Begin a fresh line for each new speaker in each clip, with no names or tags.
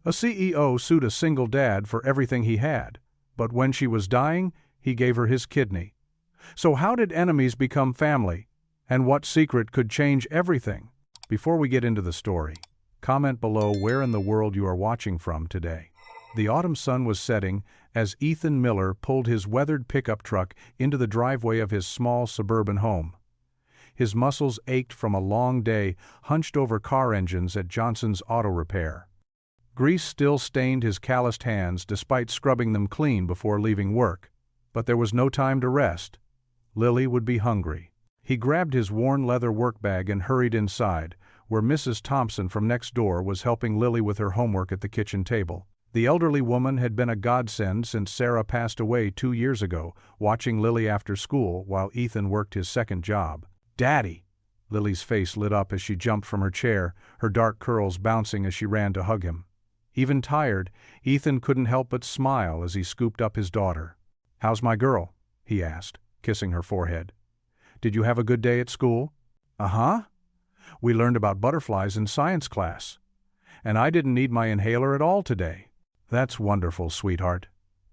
A CEO sued a single dad for everything he had, but when she was dying, he gave her his kidney. So how did enemies become family? And what secret could change everything? Before we get into the story, comment below where in the world you are watching from today. The autumn sun was setting as Ethan Miller pulled his weathered pickup truck into the driveway of his small suburban home. His muscles ached from a long day hunched over car engines at Johnson's Auto Repair. Grease still stained his calloused hands despite scrubbing them clean before leaving work, but there was no time to rest. Lily would be hungry. He grabbed his worn leather work bag and hurried inside, where Mrs. Thompson from next door was helping Lily with her homework at the kitchen table. The elderly woman had been a godsend since Sarah passed away 2 years ago, watching Lily after school while Ethan worked his second job. "Daddy!" Lily's face lit up as she jumped from her chair, her dark curls bouncing as she ran to hug him. Even tired, Ethan couldn't help but smile as he scooped up his daughter. "How's my girl?" he asked, kissing her forehead. "Did you have a good day at school?" "Uh-huh. We learned about butterflies in science class. And I didn't need my inhaler at all today." "That's wonderful, sweetheart."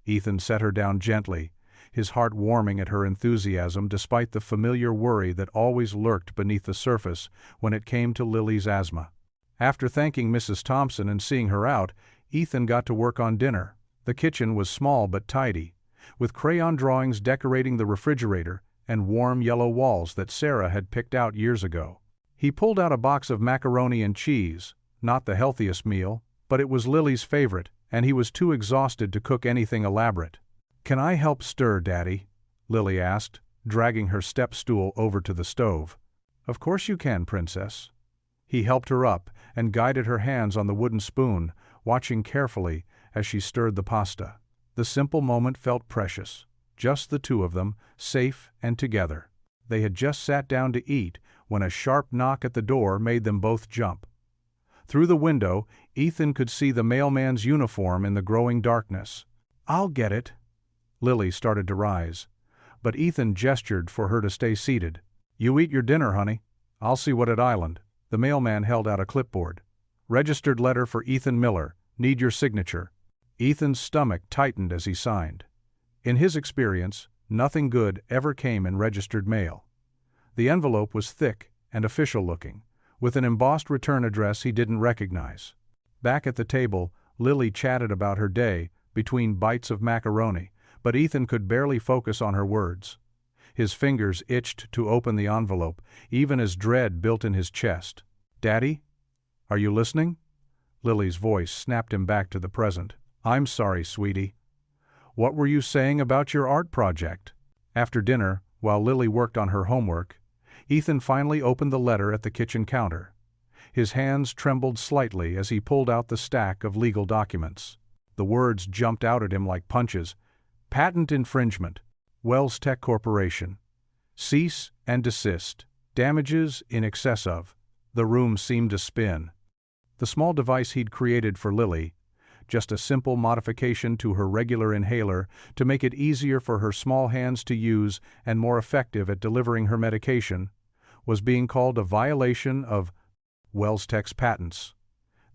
Ethan set her down gently, his heart warming at her enthusiasm despite the familiar worry that always lurked beneath the surface when it came to Lily's asthma. After thanking Mrs. Thompson and seeing her out, Ethan got to work on dinner. The kitchen was small but tidy, with crayon drawings decorating the refrigerator and warm yellow walls that Sarah had picked out years ago. He pulled out a box of macaroni and cheese, not the healthiest meal, but it was Lily's favorite, and he was too exhausted to cook anything elaborate. "Can I help stir, Daddy?" Lily asked, dragging her step stool over to the stove. "Of course you can, Princess." He helped her up and guided her hands on the wooden spoon, watching carefully as she stirred the pasta. The simple moment felt precious. Just the two of them, safe and together. They had just sat down to eat when a sharp knock at the door made them both jump. Through the window, Ethan could see the mailman's uniform in the growing darkness. "I'll get it." Lily started to rise, but Ethan gestured for her to stay seated. "You eat your dinner, honey. I'll see what at Island." The mailman held out a clipboard. "Registered letter for Ethan Miller. Need your signature." Ethan's stomach tightened as he signed. In his experience, nothing good ever came in registered mail. The envelope was thick and official-looking, with an embossed return address he didn't recognize. Back at the table, Lily chatted about her day between bites of macaroni, but Ethan could barely focus on her words. His fingers itched to open the envelope, even as dread built in his chest. "Daddy? Are you listening?" Lily's voice snapped him back to the present. "I'm sorry, sweetie. What were you saying about your art project?" After dinner, while Lily worked on her homework, Ethan finally opened the letter at the kitchen counter. His hands trembled slightly as he pulled out the stack of legal documents. The words jumped out at him like punches. "Patent infringement. Wells Tech Corporation. Cease and desist. Damages in excess of." The room seemed to spin. The small device he'd created for Lily, just a simple modification to her regular inhaler to make it easier for her small hands to use and more effective at delivering her medication, was being called a violation of Wells Tech's patents.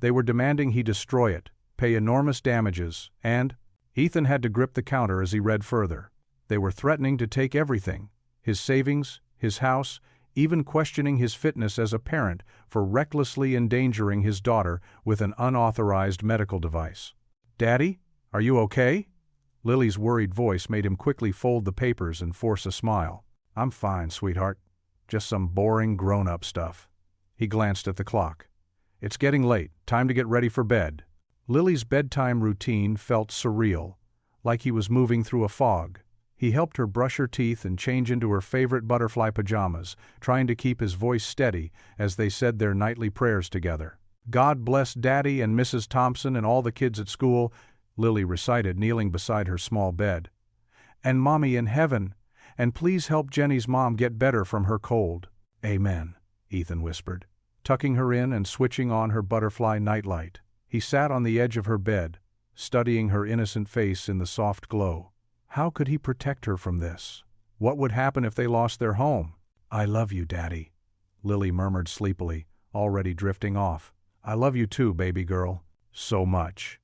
They were demanding he destroy it, pay enormous damages, and Ethan had to grip the counter as he read further. They were threatening to take everything, his savings, his house, even questioning his fitness as a parent for recklessly endangering his daughter with an unauthorized medical device. "Daddy, are you okay?" Lily's worried voice made him quickly fold the papers and force a smile. "I'm fine, sweetheart. Just some boring grown-up stuff." He glanced at the clock. "It's getting late. Time to get ready for bed." Lily's bedtime routine felt surreal, like he was moving through a fog. He helped her brush her teeth and change into her favorite butterfly pajamas, trying to keep his voice steady as they said their nightly prayers together. "God bless Daddy and Mrs. Thompson and all the kids at school," Lily recited, kneeling beside her small bed. "And Mommy in heaven, and please help Jenny's mom get better from her cold." "Amen," Ethan whispered, tucking her in and switching on her butterfly nightlight. He sat on the edge of her bed, studying her innocent face in the soft glow. How could he protect her from this? What would happen if they lost their home? "I love you, Daddy," Lily murmured sleepily, already drifting off. "I love you too, baby girl." so much.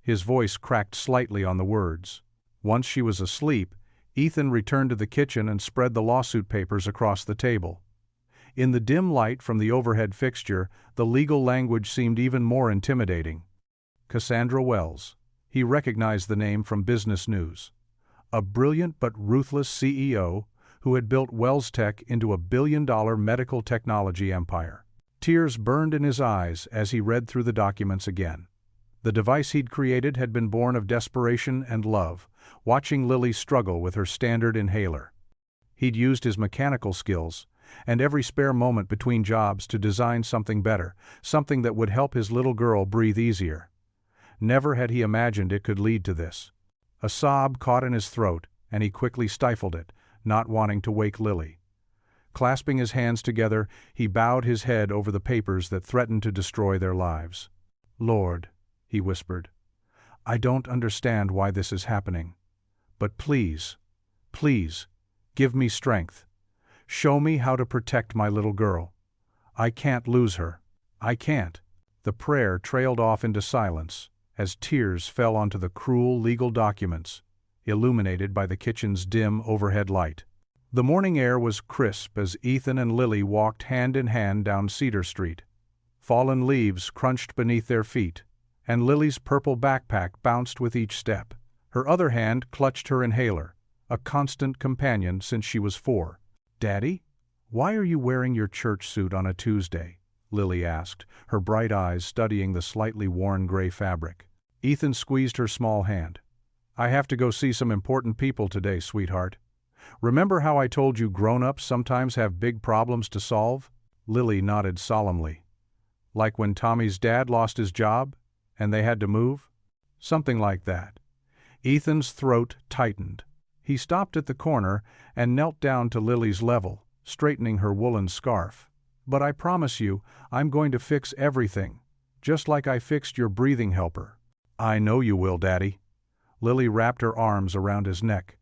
His voice cracked slightly on the words. Once she was asleep, Ethan returned to the kitchen and spread the lawsuit papers across the table. In the dim light from the overhead fixture, the legal language seemed even more intimidating. Cassandra Wells. He recognized the name from business news. A brilliant but ruthless CEO who had built Wells Tech into a billion-dollar medical technology empire. Tears burned in his eyes as he read through the documents again. The device he'd created had been born of desperation and love, watching Lily struggle with her standard inhaler. He'd used his mechanical skills and every spare moment between jobs to design something better, something that would help his little girl breathe easier. Never had he imagined it could lead to this. A sob caught in his throat, and he quickly stifled it, not wanting to wake Lily. Clasping his hands together, he bowed his head over the papers that threatened to destroy their lives. "Lord," he whispered, "I don't understand why this is happening. But please, please, give me strength. Show me how to protect my little girl. I can't lose her. I can't." The prayer trailed off into silence as tears fell onto the cruel legal documents, illuminated by the kitchen's dim overhead light. The morning air was crisp as Ethan and Lily walked hand in hand down Cedar Street. Fallen leaves crunched beneath their feet, and Lily's purple backpack bounced with each step. Her other hand clutched her inhaler, a constant companion since she was 4. "Daddy, why are you wearing your church suit on a Tuesday?" Lily asked, her bright eyes studying the slightly worn gray fabric. Ethan squeezed her small hand. "I have to go see some important people today, sweetheart. Remember how I told you grown-ups sometimes have big problems to solve?" Lily nodded solemnly. "Like when Tommy's dad lost his job, and they had to move?" "Something like that." Ethan's throat tightened. He stopped at the corner and knelt down to Lily's level, straightening her woolen scarf. "But I promise you, I'm going to fix everything, just like I fixed your breathing helper." "I know you will, Daddy." Lily wrapped her arms around his neck.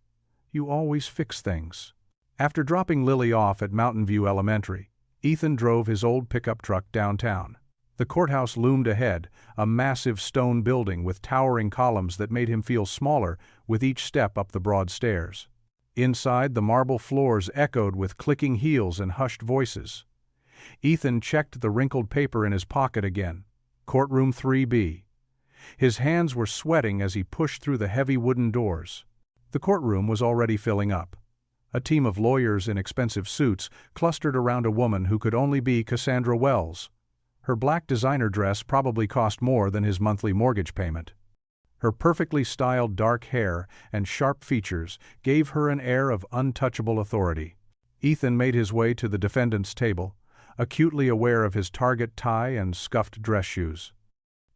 "You always fix things." After dropping Lily off at Mountain View Elementary, Ethan drove his old pickup truck downtown. The courthouse loomed ahead, a massive stone building with towering columns that made him feel smaller with each step up the broad stairs. Inside, the marble floors echoed with clicking heels and hushed voices. Ethan checked the wrinkled paper in his pocket again. Courtroom 3B. His hands were sweating as he pushed through the heavy wooden doors. The courtroom was already filling up. A team of lawyers in expensive suits clustered around a woman who could only be Cassandra Wells. Her black designer dress probably cost more than his monthly mortgage payment. Her perfectly styled dark hair and sharp features gave her an air of untouchable authority. Ethan made his way to the defendant's table, acutely aware of his target tie and scuffed dress shoes.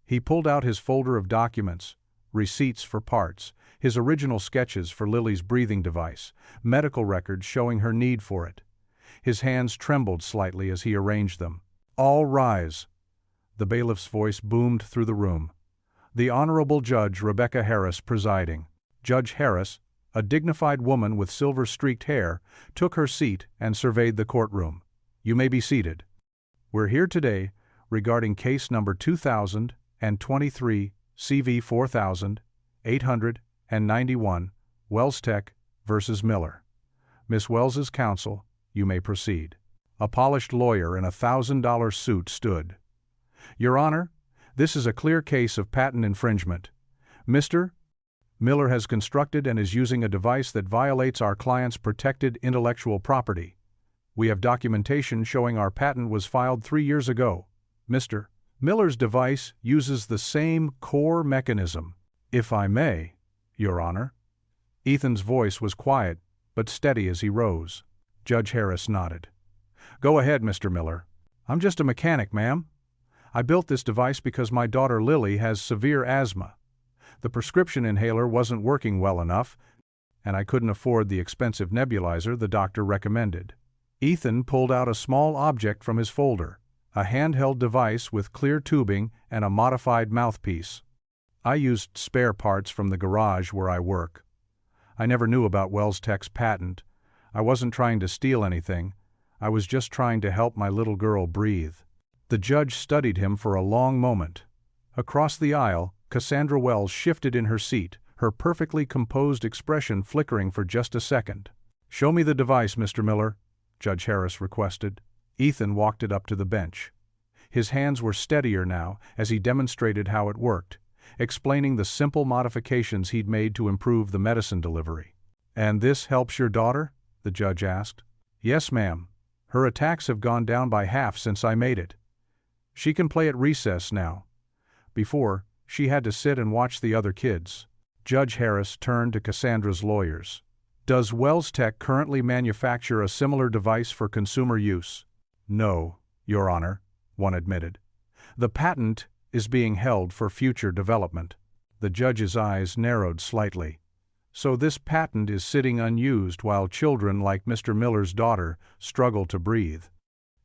He pulled out his folder of documents, receipts for parts, his original sketches for Lily's breathing device, medical records showing her need for it. His hands trembled slightly as he arranged them. "All rise." The bailiff's voice boomed through the room. The Honorable Judge Rebecca Harris presiding. Judge Harris, a dignified woman with silver-streaked hair, took her seat and surveyed the courtroom. "You may be seated. We're here today regarding case number 2023 CV 4891, Wells Tech versus Miller. Miss Wells's counsel, you may proceed." A polished lawyer in a $1,000 suit stood. "Your Honor, this is a clear case of patent infringement. Mr. Miller has constructed and is using a device that violates our client's protected intellectual property. We have documentation showing our patent was filed 3 years ago. Mr. Miller's device uses the same core mechanism. If I may, Your Honor." Ethan's voice was quiet, but steady as he rose. Judge Harris nodded. "Go ahead, Mr. Miller. I'm just a mechanic, ma'am. I built this device because my daughter Lily has severe asthma. The prescription inhaler wasn't working well enough, and I couldn't afford the expensive nebulizer the doctor recommended." Ethan pulled out a small object from his folder, a handheld device with clear tubing and a modified mouthpiece. "I used spare parts from the garage where I work. I never knew about Wells Tech's patent. I wasn't trying to steal anything. I was just trying to help my little girl breathe." The judge studied him for a long moment. Across the aisle, Cassandra Wells shifted in her seat, her perfectly composed expression flickering for just a second. "Show me the device, Mr. Miller," Judge Harris requested. Ethan walked it up to the bench. His hands were steadier now as he demonstrated how it worked, explaining the simple modifications he'd made to improve the medicine delivery. "And this helps your daughter?" the judge asked. "Yes, ma'am. Her attacks have gone down by half since I made it. She can play at recess now. Before, she had to sit and watch the other kids." Judge Harris turned to Cassandra's lawyers. "Does Wells Tech currently manufacture a similar device for consumer use?" "No, Your Honor," one admitted. "The patent is being held for future development." The judge's eyes narrowed slightly. "So this patent is sitting unused while children like Mr. Miller's daughter struggle to breathe."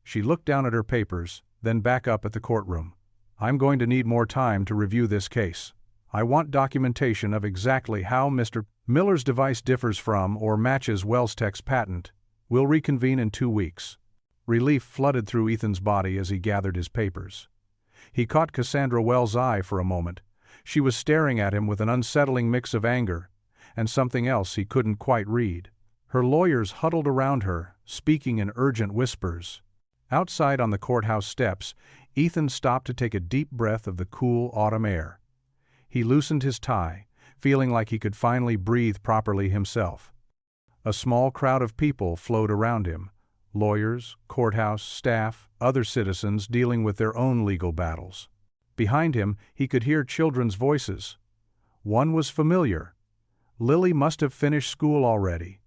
She looked down at her papers, then back up at the courtroom. "I'm going to need more time to review this case. I want documentation of exactly how Mr. Miller's device differs from or matches Wells Tech's patent. We'll reconvene in 2 weeks." Relief flooded through Ethan's body as he gathered his papers. He caught Cassandra Wells' eye for a moment. She was staring at him with an unsettling mix of anger and something else he couldn't quite read. Her lawyers huddled around her, speaking in urgent whispers. Outside on the courthouse steps, Ethan stopped to take a deep breath of the cool autumn air. He loosened his tie, feeling like he could finally breathe properly himself. A small crowd of people flowed around him: lawyers, courthouse staff, other citizens dealing with their own legal battles. Behind him, he could hear children's voices. One was familiar. Lily must have finished school already.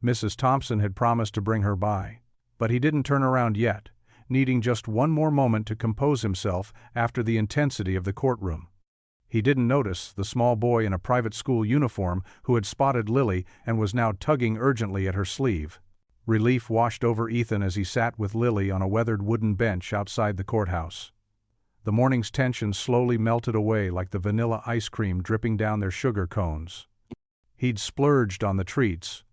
Mrs. Thompson had promised to bring her by. But he didn't turn around yet, needing just one more moment to compose himself after the intensity of the courtroom. He didn't notice the small boy in a private school uniform who had spotted Lily and was now tugging urgently at her sleeve. Relief washed over Ethan as he sat with Lily on a weathered wooden bench outside the courthouse. The morning's tension slowly melted away like the vanilla ice cream dripping down their sugar cones. He'd splurged on the treats,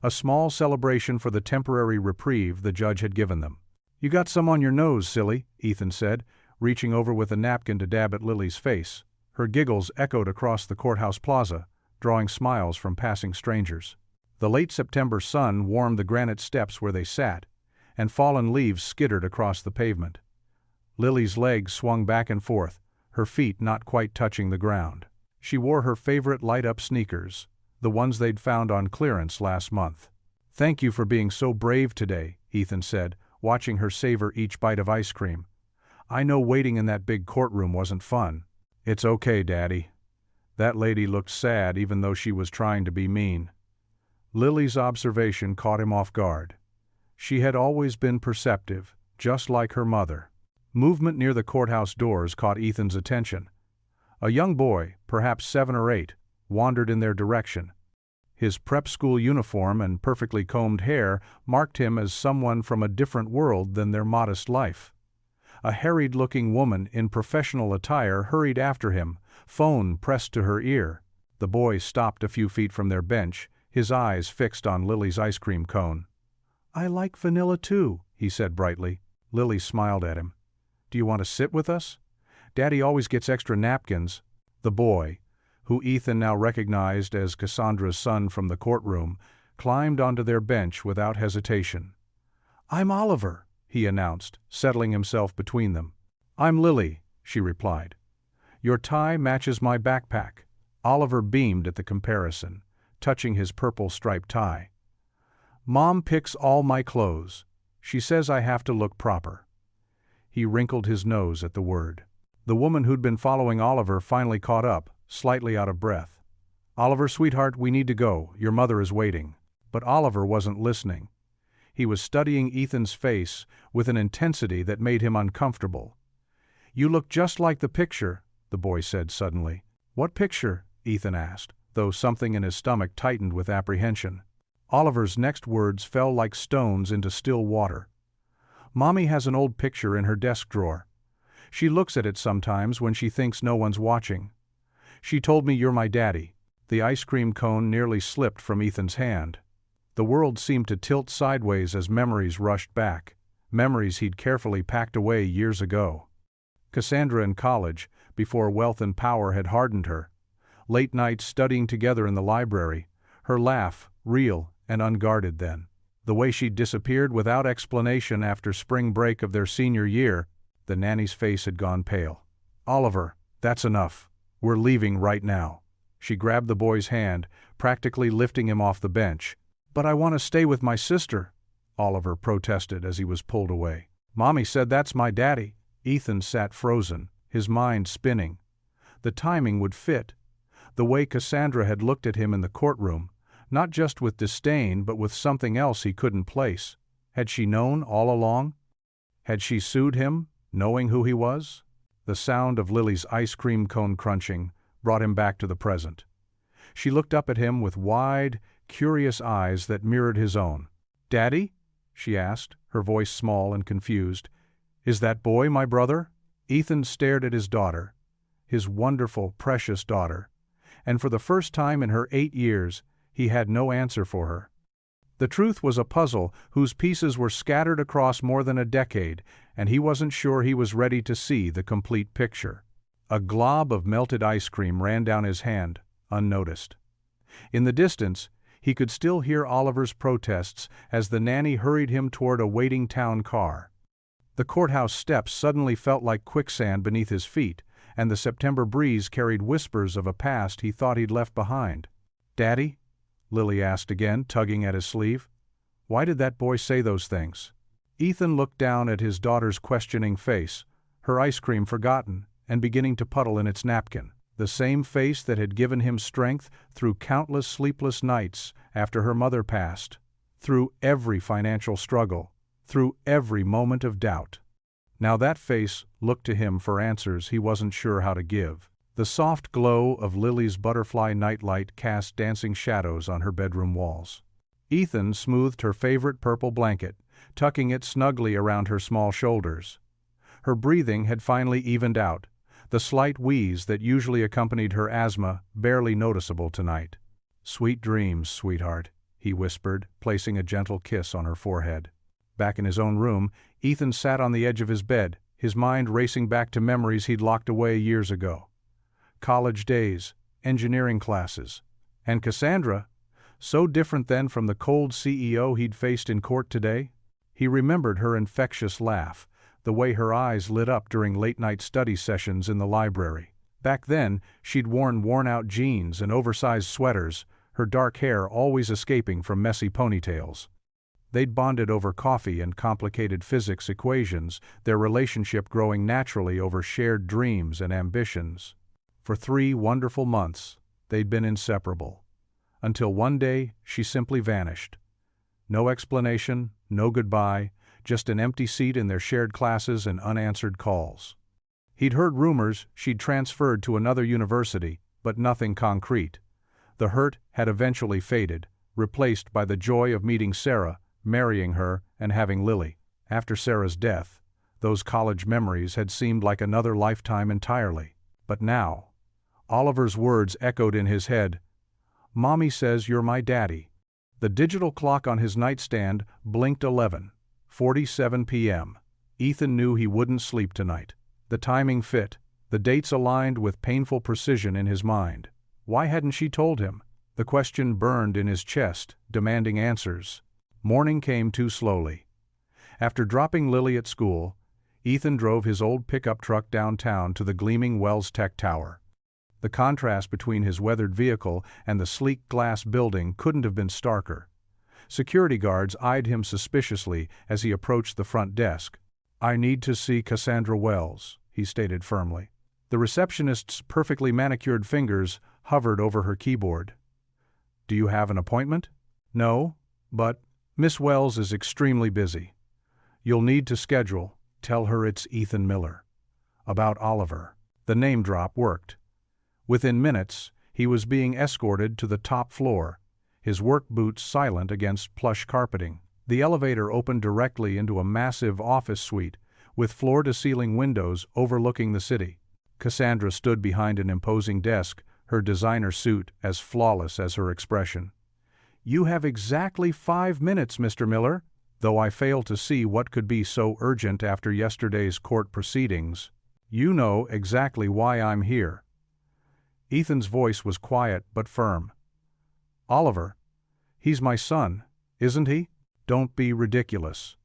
a small celebration for the temporary reprieve the judge had given them. "You got some on your nose, silly," Ethan said, reaching over with a napkin to dab at Lily's face. Her giggles echoed across the courthouse plaza, drawing smiles from passing strangers. The late September sun warmed the granite steps where they sat, and fallen leaves skittered across the pavement. Lily's legs swung back and forth, her feet not quite touching the ground. She wore her favorite light-up sneakers, the ones they'd found on clearance last month. "Thank you for being so brave today," Ethan said, watching her savor each bite of ice cream. "I know waiting in that big courtroom wasn't fun." "It's okay, Daddy." That lady looked sad even though she was trying to be mean. Lily's observation caught him off guard. She had always been perceptive, just like her mother. Movement near the courthouse doors caught Ethan's attention. A young boy, perhaps 7 or 8, wandered in their direction. His prep school uniform and perfectly combed hair marked him as someone from a different world than their modest life. A harried-looking woman in professional attire hurried after him, phone pressed to her ear. The boy stopped a few feet from their bench, his eyes fixed on Lily's ice cream cone. "I like vanilla too," he said brightly. Lily smiled at him. "Do you want to sit with us? Daddy always gets extra napkins." The boy, who Ethan now recognized as Cassandra's son from the courtroom, climbed onto their bench without hesitation. "I'm Oliver," he announced, settling himself between them. "I'm Lily," she replied. "Your tie matches my backpack." Oliver beamed at the comparison, touching his purple striped tie. "Mom picks all my clothes. She says I have to look proper." He wrinkled his nose at the word. The woman who'd been following Oliver finally caught up, slightly out of breath. "Oliver, sweetheart, we need to go. Your mother is waiting." But Oliver wasn't listening. He was studying Ethan's face with an intensity that made him uncomfortable. "You look just like the picture," the boy said suddenly. "What picture?" Ethan asked, though something in his stomach tightened with apprehension. Oliver's next words fell like stones into still water. "Mommy has an old picture in her desk drawer. She looks at it sometimes when she thinks no one's watching. She told me you're my daddy." The ice cream cone nearly slipped from Ethan's hand. The world seemed to tilt sideways as memories rushed back, memories he'd carefully packed away years ago. Cassandra in college, before wealth and power had hardened her. Late nights studying together in the library, her laugh, real and unguarded then. The way she'd disappeared without explanation after spring break of their senior year. The nanny's face had gone pale. "Oliver, that's enough. We're leaving right now." She grabbed the boy's hand, practically lifting him off the bench. "But I want to stay with my sister," Oliver protested as he was pulled away. "Mommy said that's my daddy." Ethan sat frozen, his mind spinning. The timing would fit. The way Cassandra had looked at him in the courtroom, not just with disdain but with something else he couldn't place. Had she known all along? Had she sued him, knowing who he was? The sound of Lily's ice cream cone crunching brought him back to the present. She looked up at him with wide, curious eyes that mirrored his own. "Daddy?" she asked, her voice small and confused. "Is that boy my brother?" Ethan stared at his daughter, his wonderful, precious daughter, and for the first time in her 8 years, he had no answer for her. The truth was a puzzle whose pieces were scattered across more than a decade, and he wasn't sure he was ready to see the complete picture. A glob of melted ice cream ran down his hand, unnoticed. In the distance, he could still hear Oliver's protests as the nanny hurried him toward a waiting town car. The courthouse steps suddenly felt like quicksand beneath his feet, and the September breeze carried whispers of a past he thought he'd left behind. "Daddy?" Lily asked again, tugging at his sleeve. "Why did that boy say those things?" Ethan looked down at his daughter's questioning face, her ice cream forgotten and beginning to puddle in its napkin. The same face that had given him strength through countless sleepless nights after her mother passed, through every financial struggle, through every moment of doubt. Now that face looked to him for answers he wasn't sure how to give. The soft glow of Lily's butterfly nightlight cast dancing shadows on her bedroom walls. Ethan smoothed her favorite purple blanket, tucking it snugly around her small shoulders. Her breathing had finally evened out, the slight wheeze that usually accompanied her asthma barely noticeable tonight. "Sweet dreams, sweetheart," he whispered, placing a gentle kiss on her forehead. Back in his own room, Ethan sat on the edge of his bed, his mind racing back to memories he'd locked away years ago. College days, engineering classes, and Cassandra, so different then from the cold CEO he'd faced in court today. He remembered her infectious laugh, the way her eyes lit up during late-night study sessions in the library. Back then, she'd worn worn-out jeans and oversized sweaters, her dark hair always escaping from messy ponytails. They'd bonded over coffee and complicated physics equations, their relationship growing naturally over shared dreams and ambitions. For 3 wonderful months, they'd been inseparable. Until one day, she simply vanished. No explanation, no goodbye, just an empty seat in their shared classes and unanswered calls. He'd heard rumors she'd transferred to another university, but nothing concrete. The hurt had eventually faded, replaced by the joy of meeting Sarah, marrying her, and having Lily. After Sarah's death, those college memories had seemed like another lifetime entirely. But now, Oliver's words echoed in his head. "Mommy says you're my daddy." The digital clock on his nightstand blinked 11:47 p.m. Ethan knew he wouldn't sleep tonight. The timing fit, the dates aligned with painful precision in his mind. Why hadn't she told him? The question burned in his chest, demanding answers. Morning came too slowly. After dropping Lily at school, Ethan drove his old pickup truck downtown to the gleaming Wells Tech Tower. The contrast between his weathered vehicle and the sleek glass building couldn't have been starker. Security guards eyed him suspiciously as he approached the front desk. "I need to see Cassandra Wells," he stated firmly. The receptionist's perfectly manicured fingers hovered over her keyboard. "Do you have an appointment?" "No, but Miss Wells is extremely busy. You'll need to schedule. Tell her it's Ethan Miller." About Oliver. The name drop worked. Within minutes, he was being escorted to the top floor, his work boots silent against plush carpeting. The elevator opened directly into a massive office suite, with floor-to-ceiling windows overlooking the city. Cassandra stood behind an imposing desk, her designer suit as flawless as her expression. "You have exactly 5 minutes, Mr. Miller, though I fail to see what could be so urgent after yesterday's court proceedings." You know exactly why I'm here. Ethan's voice was quiet but firm. Oliver, he's my son, isn't he? Don't be ridiculous.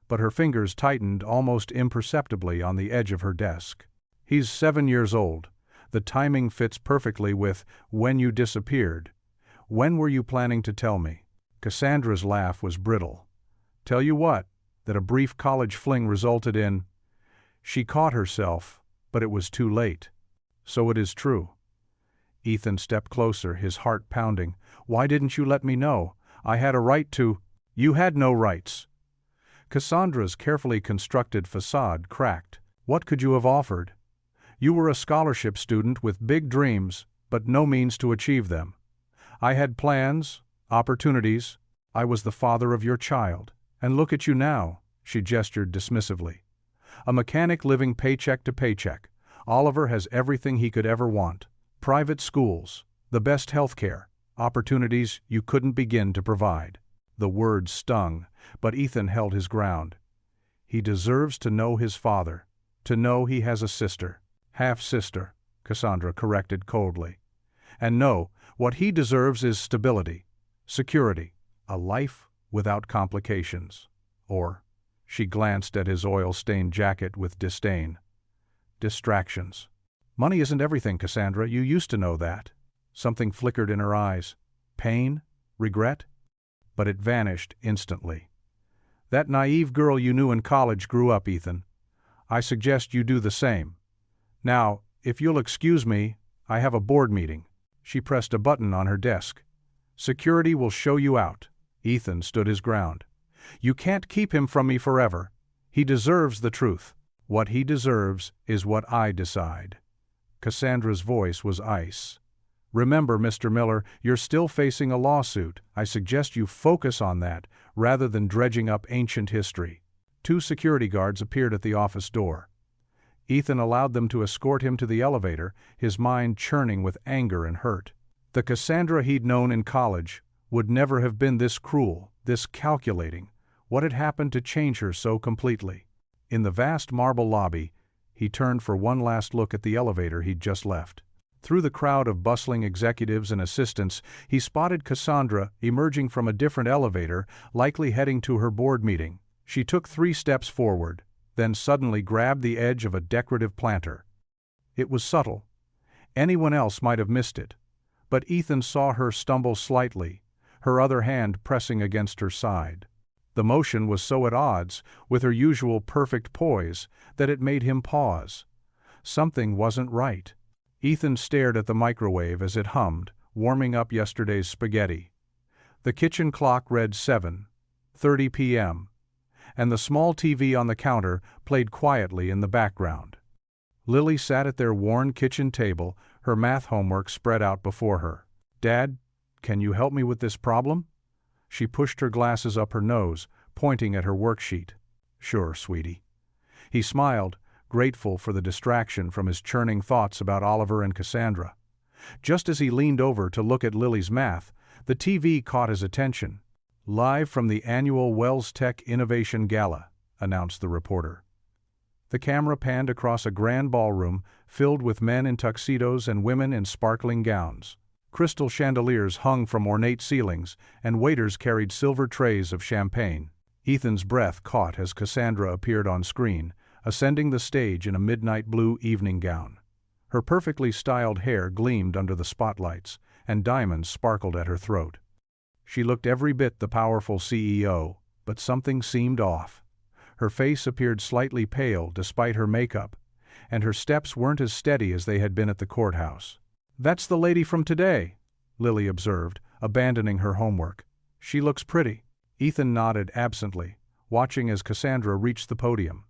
But her fingers tightened almost imperceptibly on the edge of her desk. He's 7 years old. The timing fits perfectly with when you disappeared. When were you planning to tell me? Cassandra's laugh was brittle. Tell you what, that a brief college fling resulted in... She caught herself, but it was too late. So it is true. Ethan stepped closer, his heart pounding. Why didn't you let me know? I had a right to... You had no rights. Cassandra's carefully constructed facade cracked. What could you have offered? You were a scholarship student with big dreams, but no means to achieve them. I had plans, opportunities. I was the father of your child. And look at you now, she gestured dismissively. A mechanic living paycheck to paycheck. Oliver has everything he could ever want. Private schools, the best health care, opportunities you couldn't begin to provide. The words stung, but Ethan held his ground. He deserves to know his father, to know he has a sister. Half-sister, Cassandra corrected coldly. And no, what he deserves is stability, security, a life without complications. Or, she glanced at his oil-stained jacket with disdain. Distractions. Money isn't everything, Cassandra, you used to know that. Something flickered in her eyes. Pain? Regret? But it vanished instantly. That naive girl you knew in college grew up, Ethan. I suggest you do the same. Now, if you'll excuse me, I have a board meeting. She pressed a button on her desk. Security will show you out. Ethan stood his ground. You can't keep him from me forever. He deserves the truth. What he deserves is what I decide. Cassandra's voice was ice. Remember, Mr. Miller, you're still facing a lawsuit. I suggest you focus on that, rather than dredging up ancient history. 2 security guards appeared at the office door. Ethan allowed them to escort him to the elevator, his mind churning with anger and hurt. The Cassandra he'd known in college would never have been this cruel, this calculating. What had happened to change her so completely? In the vast marble lobby, he turned for one last look at the elevator he'd just left. Through the crowd of bustling executives and assistants, he spotted Cassandra emerging from a different elevator, likely heading to her board meeting. She took 3 steps forward, then suddenly grabbed the edge of a decorative planter. It was subtle. Anyone else might have missed it. But Ethan saw her stumble slightly, her other hand pressing against her side. The motion was so at odds with her usual perfect poise that it made him pause. Something wasn't right. Ethan stared at the microwave as it hummed, warming up yesterday's spaghetti. The kitchen clock read 7:30 p.m., and the small TV on the counter played quietly in the background. Lily sat at their worn kitchen table, her math homework spread out before her. Dad, can you help me with this problem? She pushed her glasses up her nose, pointing at her worksheet. Sure, sweetie. He smiled, grateful for the distraction from his churning thoughts about Oliver and Cassandra. Just as he leaned over to look at Lily's math, the TV caught his attention. Live from the annual Wells Tech Innovation Gala, announced the reporter. The camera panned across a grand ballroom filled with men in tuxedos and women in sparkling gowns. Crystal chandeliers hung from ornate ceilings, and waiters carried silver trays of champagne. Ethan's breath caught as Cassandra appeared on screen, ascending the stage in a midnight blue evening gown. Her perfectly styled hair gleamed under the spotlights, and diamonds sparkled at her throat. She looked every bit the powerful CEO, but something seemed off. Her face appeared slightly pale despite her makeup, and her steps weren't as steady as they had been at the courthouse. That's the lady from today, Lily observed, abandoning her homework. She looks pretty. Ethan nodded absently, watching as Cassandra reached the podium.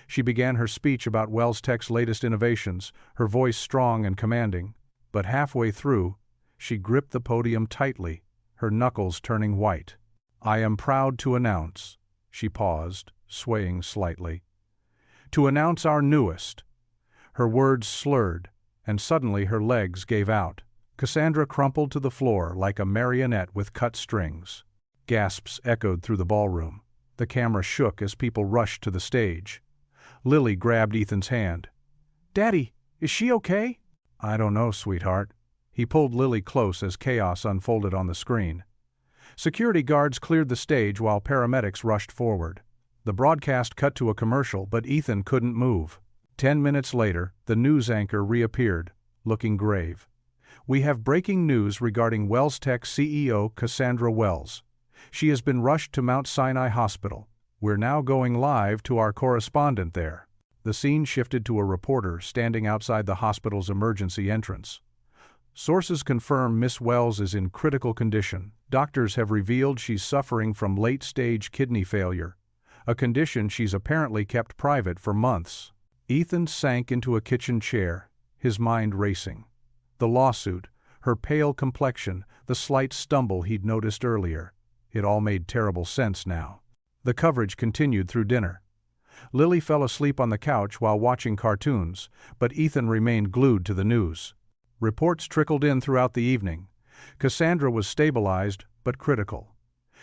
She began her speech about Wells Tech's latest innovations, her voice strong and commanding. But halfway through, she gripped the podium tightly, her knuckles turning white. I am proud to announce, she paused, swaying slightly, to announce our newest. Her words slurred, and suddenly her legs gave out. Cassandra crumpled to the floor like a marionette with cut strings. Gasps echoed through the ballroom. The camera shook as people rushed to the stage. Lily grabbed Ethan's hand. Daddy, is she okay? I don't know, sweetheart. He pulled Lily close as chaos unfolded on the screen. Security guards cleared the stage while paramedics rushed forward. The broadcast cut to a commercial, but Ethan couldn't move. 10 minutes later, the news anchor reappeared, looking grave. We have breaking news regarding Wells Tech CEO Cassandra Wells. She has been rushed to Mount Sinai Hospital. We're now going live to our correspondent there. The scene shifted to a reporter standing outside the hospital's emergency entrance. Sources confirm Miss Wells is in critical condition. Doctors have revealed she's suffering from late-stage kidney failure, a condition she's apparently kept private for months. Ethan sank into a kitchen chair, his mind racing. The lawsuit, her pale complexion, the slight stumble he'd noticed earlier. It all made terrible sense now. The coverage continued through dinner. Lily fell asleep on the couch while watching cartoons, but Ethan remained glued to the news. Reports trickled in throughout the evening. Cassandra was stabilized, but critical.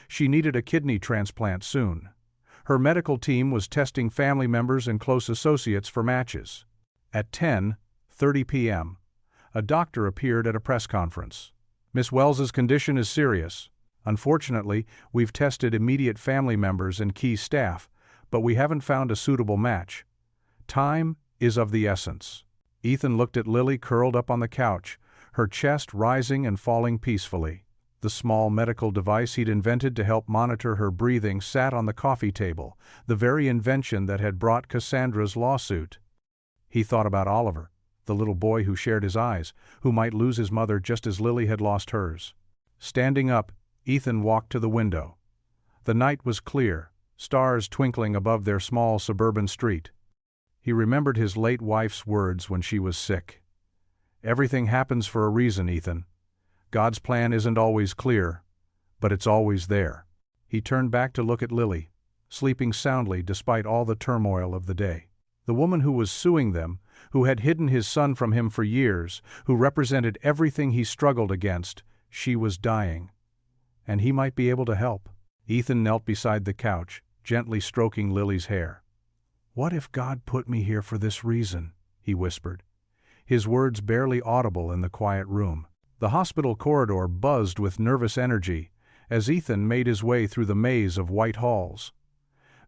She needed a kidney transplant soon. Her medical team was testing family members and close associates for matches. At 10:30 p.m., a doctor appeared at a press conference. Miss Wells's condition is serious. Unfortunately, we've tested immediate family members and key staff, but we haven't found a suitable match. Time is of the essence. Ethan looked at Lily curled up on the couch, her chest rising and falling peacefully. The small medical device he'd invented to help monitor her breathing sat on the coffee table, the very invention that had brought Cassandra's lawsuit. He thought about Oliver, the little boy who shared his eyes, who might lose his mother just as Lily had lost hers. Standing up, Ethan walked to the window. The night was clear, stars twinkling above their small suburban street. He remembered his late wife's words when she was sick. Everything happens for a reason, Ethan. God's plan isn't always clear, but it's always there. He turned back to look at Lily, sleeping soundly despite all the turmoil of the day. The woman who was suing them, who had hidden his son from him for years, who represented everything he struggled against, she was dying. And he might be able to help. Ethan knelt beside the couch, gently stroking Lily's hair. "What if God put me here for this reason?" he whispered, his words barely audible in the quiet room. The hospital corridor buzzed with nervous energy as Ethan made his way through the maze of white halls.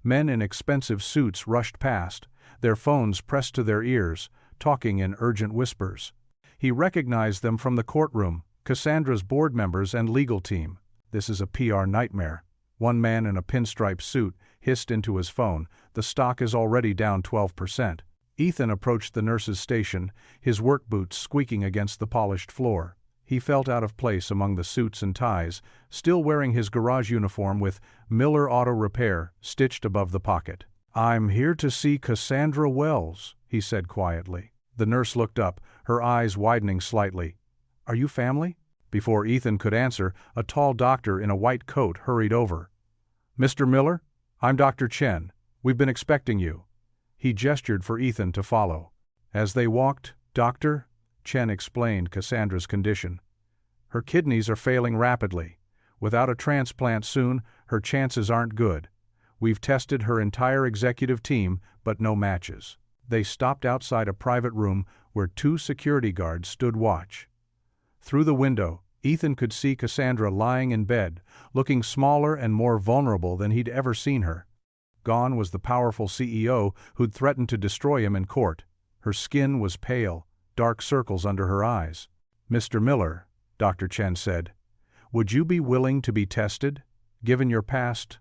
Men in expensive suits rushed past, their phones pressed to their ears, talking in urgent whispers. He recognized them from the courtroom, Cassandra's board members and legal team. "This is a PR nightmare," one man in a pinstripe suit hissed into his phone. "The stock is already down 12%. Ethan approached the nurse's station, his work boots squeaking against the polished floor. He felt out of place among the suits and ties, still wearing his garage uniform with Miller Auto Repair stitched above the pocket. "I'm here to see Cassandra Wells," he said quietly. The nurse looked up, her eyes widening slightly. "Are you family?" Before Ethan could answer, a tall doctor in a white coat hurried over. "Mr. Miller? I'm Dr. Chen. We've been expecting you." He gestured for Ethan to follow. As they walked, "Doctor," Chen explained Cassandra's condition. "Her kidneys are failing rapidly. Without a transplant soon, her chances aren't good. We've tested her entire executive team, but no matches." They stopped outside a private room where 2 security guards stood watch. Through the window, Ethan could see Cassandra lying in bed, looking smaller and more vulnerable than he'd ever seen her. Gone was the powerful CEO who'd threatened to destroy him in court. Her skin was pale, dark circles under her eyes. "Mr. Miller," Dr. Chen said, "would you be willing to be tested? Given your past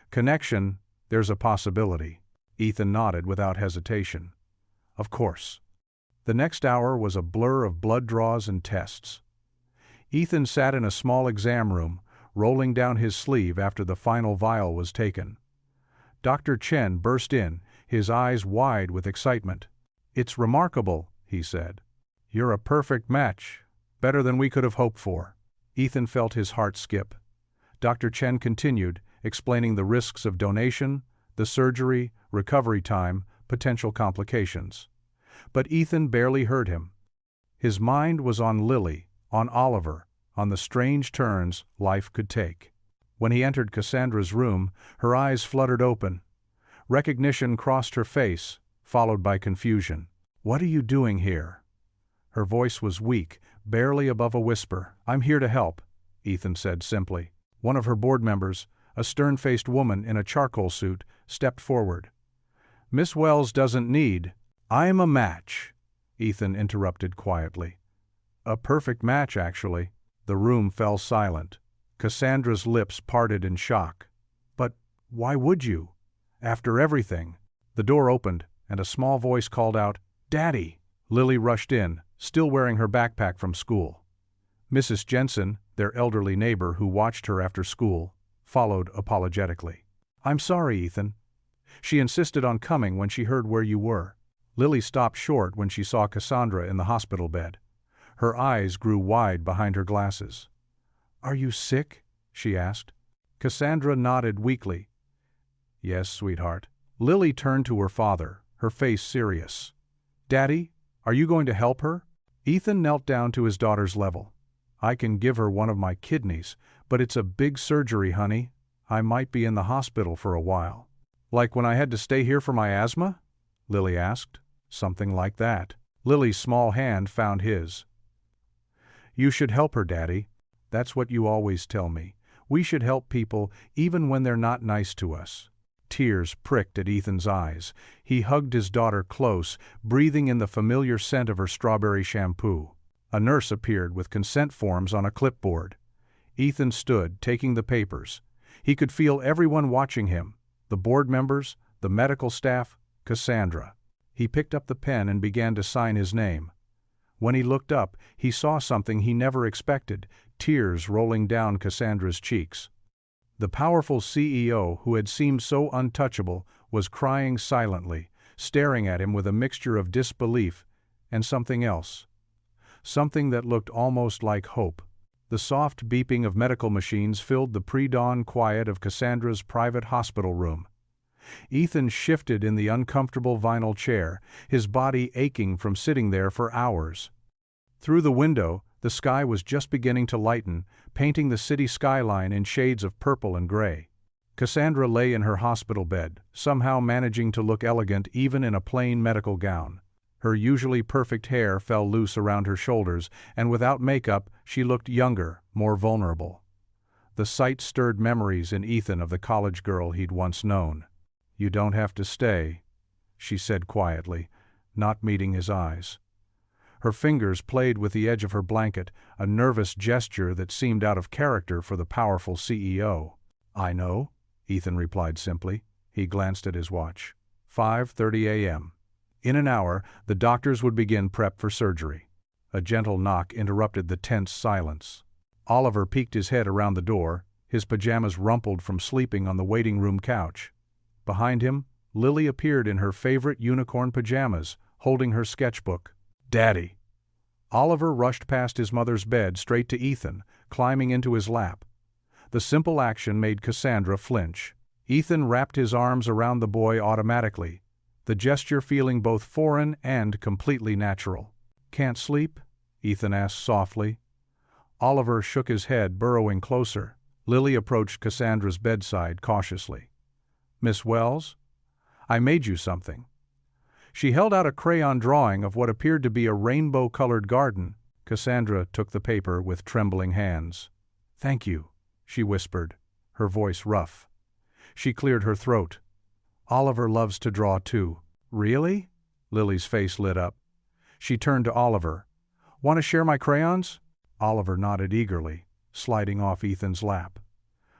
connection, there's a possibility." Ethan nodded without hesitation. "Of course." The next hour was a blur of blood draws and tests. Ethan sat in a small exam room, rolling down his sleeve after the final vial was taken. Dr. Chen burst in, his eyes wide with excitement. "It's remarkable," he said. "You're a perfect match, better than we could have hoped for." Ethan felt his heart skip. Dr. Chen continued, explaining the risks of donation, the surgery, recovery time, potential complications. But Ethan barely heard him. His mind was on Lily, on Oliver, on the strange turns life could take. When he entered Cassandra's room, her eyes fluttered open. Recognition crossed her face, followed by confusion. "What are you doing here?" Her voice was weak, barely above a whisper. "I'm here to help," Ethan said simply. One of her board members, a stern-faced woman in a charcoal suit, stepped forward. "Miss Wells doesn't need—" "I'm a match," Ethan interrupted quietly. "A perfect match, actually." The room fell silent. Cassandra's lips parted in shock. "But why would you? After everything?" The door opened, and a small voice called out, "Daddy!" Lily rushed in, still wearing her backpack from school. Mrs. Jensen, their elderly neighbor who watched her after school, followed apologetically. "I'm sorry, Ethan. She insisted on coming when she heard where you were." Lily stopped short when she saw Cassandra in the hospital bed. Her eyes grew wide behind her glasses. "Are you sick?" she asked. Cassandra nodded weakly. "Yes, sweetheart." Lily turned to her father, her face serious. "Daddy, are you going to help her?" Ethan knelt down to his daughter's level. "I can give her one of my kidneys, but it's a big surgery, honey. I might be in the hospital for a while." "Like when I had to stay here for my asthma?" Lily asked. "Something like that." Lily's small hand found his. "You should help her, Daddy. That's what you always tell me. We should help people even when they're not nice to us." Tears pricked at Ethan's eyes. He hugged his daughter close, breathing in the familiar scent of her strawberry shampoo. A nurse appeared with consent forms on a clipboard. Ethan stood, taking the papers. He could feel everyone watching him, the board members, the medical staff, Cassandra. He picked up the pen and began to sign his name. When he looked up, he saw something he never expected, tears rolling down Cassandra's cheeks. The powerful CEO, who had seemed so untouchable, was crying silently, staring at him with a mixture of disbelief and something else. Something that looked almost like hope. The soft beeping of medical machines filled the pre-dawn quiet of Cassandra's private hospital room. Ethan shifted in the uncomfortable vinyl chair, his body aching from sitting there for hours. Through the window, the sky was just beginning to lighten, painting the city skyline in shades of purple and gray. Cassandra lay in her hospital bed, somehow managing to look elegant even in a plain medical gown. Her usually perfect hair fell loose around her shoulders, and without makeup, she looked younger, more vulnerable. The sight stirred memories in Ethan of the college girl he'd once known. "You don't have to stay," she said quietly, not meeting his eyes. Her fingers played with the edge of her blanket, a nervous gesture that seemed out of character for the powerful CEO. "I know," Ethan replied simply. He glanced at his watch. 5:30 a.m. In an hour, the doctors would begin prep for surgery. A gentle knock interrupted the tense silence. Oliver peeked his head around the door, his pajamas rumpled from sleeping on the waiting room couch. Behind him, Lily appeared in her favorite unicorn pajamas, holding her sketchbook. "Daddy!" Oliver rushed past his mother's bed straight to Ethan, climbing into his lap. The simple action made Cassandra flinch. Ethan wrapped his arms around the boy automatically, the gesture feeling both foreign and completely natural. "Can't sleep?" Ethan asked softly. Oliver shook his head, burrowing closer. Lily approached Cassandra's bedside cautiously. "Miss Wells, I made you something." She held out a crayon drawing of what appeared to be a rainbow-colored garden. Cassandra took the paper with trembling hands. "Thank you," she whispered, her voice rough. She cleared her throat. "Oliver loves to draw too." "Really?" Lily's face lit up. She turned to Oliver. "Want to share my crayons?" Oliver nodded eagerly, sliding off Ethan's lap.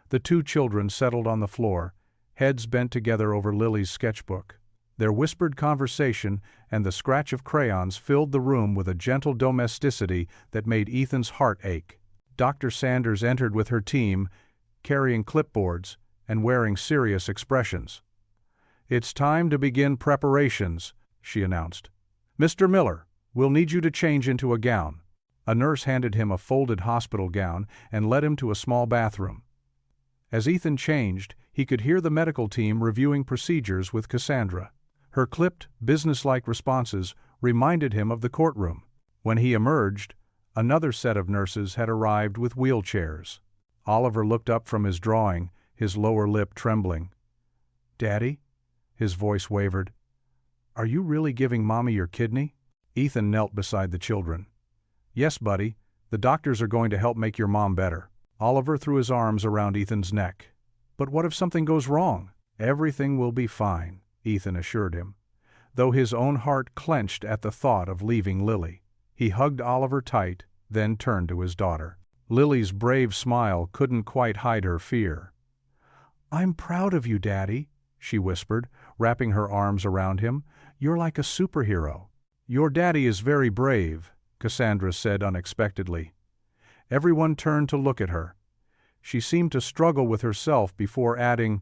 The two children settled on the floor, heads bent together over Lily's sketchbook. Their whispered conversation and the scratch of crayons filled the room with a gentle domesticity that made Ethan's heart ache. Dr. Sanders entered with her team, carrying clipboards and wearing serious expressions. "It's time to begin preparations," she announced. "Mr. Miller, we'll need you to change into a gown." A nurse handed him a folded hospital gown and led him to a small bathroom. As Ethan changed, he could hear the medical team reviewing procedures with Cassandra. Her clipped, businesslike responses reminded him of the courtroom. When he emerged, another set of nurses had arrived with wheelchairs. Oliver looked up from his drawing, his lower lip trembling. "Daddy?" His voice wavered. "Are you really giving Mommy your kidney?" Ethan knelt beside the children. "Yes, buddy, the doctors are going to help make your mom better." Oliver threw his arms around Ethan's neck. "But what if something goes wrong?" "Everything will be fine," Ethan assured him, though his own heart clenched at the thought of leaving Lily. He hugged Oliver tight, then turned to his daughter. Lily's brave smile couldn't quite hide her fear. "I'm proud of you, Daddy," she whispered, wrapping her arms around him. "You're like a superhero." "Your daddy is very brave," Cassandra said unexpectedly. Everyone turned to look at her. She seemed to struggle with herself before adding,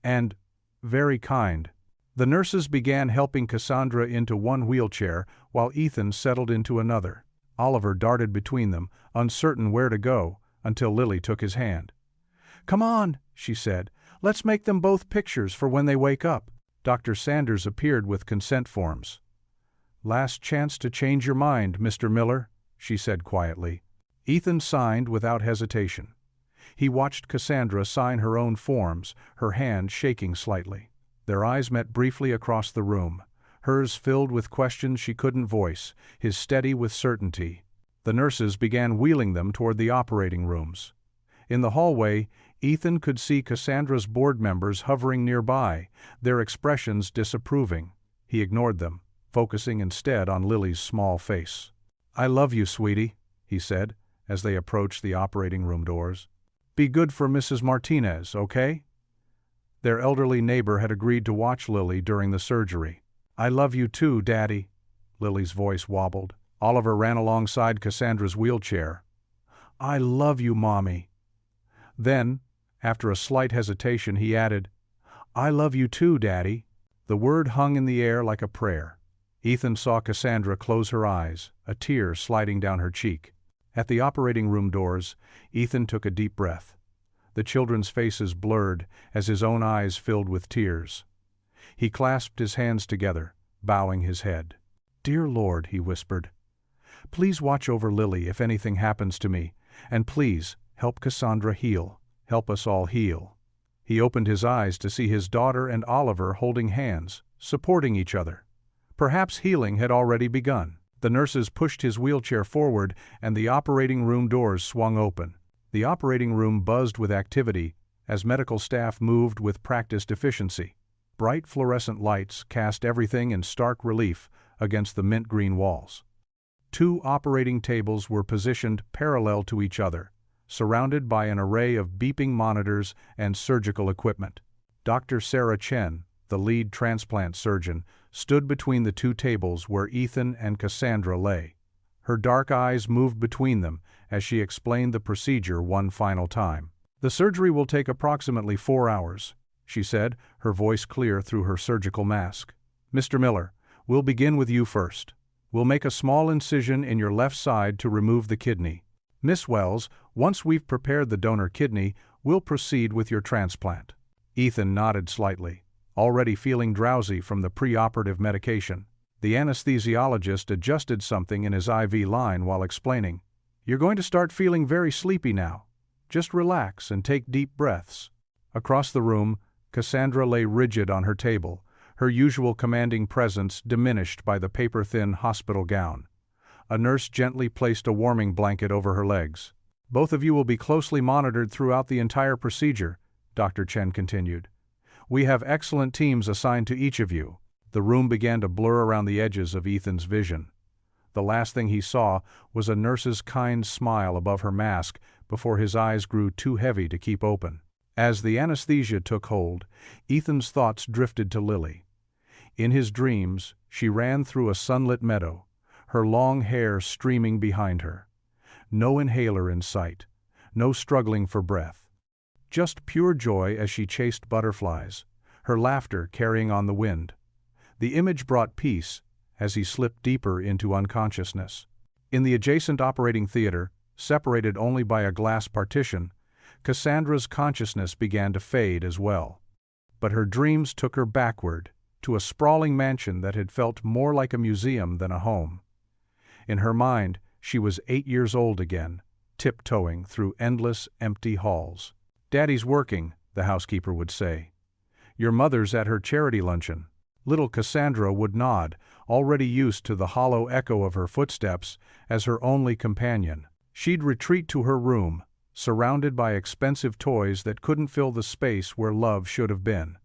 "and very kind." The nurses began helping Cassandra into one wheelchair while Ethan settled into another. Oliver darted between them, uncertain where to go, until Lily took his hand. "Come on," she said. "Let's make them both pictures for when they wake up." Dr. Sanders appeared with consent forms. "Last chance to change your mind, Mr. Miller," she said quietly. Ethan signed without hesitation. He watched Cassandra sign her own forms, her hand shaking slightly. Their eyes met briefly across the room, hers filled with questions she couldn't voice, his steady with certainty. The nurses began wheeling them toward the operating rooms. In the hallway, Ethan could see Cassandra's board members hovering nearby, their expressions disapproving. He ignored them, focusing instead on Lily's small face. "I love you, sweetie," he said, as they approached the operating room doors. "Be good for Mrs. Martinez, okay?" Their elderly neighbor had agreed to watch Lily during the surgery. "I love you too, Daddy." Lily's voice wobbled. Oliver ran alongside Cassandra's wheelchair. "I love you, Mommy." Then, after a slight hesitation, he added, "I love you too, Daddy." The word hung in the air like a prayer. Ethan saw Cassandra close her eyes, a tear sliding down her cheek. At the operating room doors, Ethan took a deep breath. The children's faces blurred as his own eyes filled with tears. He clasped his hands together, bowing his head. "Dear Lord," he whispered, "please watch over Lily if anything happens to me, and please help Cassandra heal. Help us all heal." He opened his eyes to see his daughter and Oliver holding hands, supporting each other. Perhaps healing had already begun. The nurses pushed his wheelchair forward and the operating room doors swung open. The operating room buzzed with activity as medical staff moved with practiced efficiency. Bright fluorescent lights cast everything in stark relief against the mint green walls. 2 operating tables were positioned parallel to each other, surrounded by an array of beeping monitors and surgical equipment. Dr. Sarah Chen, the lead transplant surgeon, stood between the 2 tables where Ethan and Cassandra lay. Her dark eyes moved between them as she explained the procedure one final time. "The surgery will take approximately 4 hours," she said, her voice clear through her surgical mask. "Mr. Miller, we'll begin with you first. We'll make a small incision in your left side to remove the kidney. Miss Wells, once we've prepared the donor kidney, we'll proceed with your transplant." Ethan nodded slightly, already feeling drowsy from the pre-operative medication. The anesthesiologist adjusted something in his IV line while explaining, "You're going to start feeling very sleepy now. Just relax and take deep breaths." Across the room, Cassandra lay rigid on her table, her usual commanding presence diminished by the paper-thin hospital gown. A nurse gently placed a warming blanket over her legs. "Both of you will be closely monitored throughout the entire procedure," Dr. Chen continued. "We have excellent teams assigned to each of you." The room began to blur around the edges of Ethan's vision. The last thing he saw was a nurse's kind smile above her mask before his eyes grew too heavy to keep open. As the anesthesia took hold, Ethan's thoughts drifted to Lily. In his dreams, she ran through a sunlit meadow, her long hair streaming behind her. No inhaler in sight, no struggling for breath. Just pure joy as she chased butterflies, her laughter carrying on the wind. The image brought peace as he slipped deeper into unconsciousness. In the adjacent operating theater, separated only by a glass partition, Cassandra's consciousness began to fade as well. But her dreams took her backward, to a sprawling mansion that had felt more like a museum than a home. In her mind, she was 8 years old again, tiptoeing through endless, empty halls. "Daddy's working," the housekeeper would say. "Your mother's at her charity luncheon." Little Cassandra would nod, already used to the hollow echo of her footsteps, as her only companion. She'd retreat to her room, surrounded by expensive toys that couldn't fill the space where love should have been.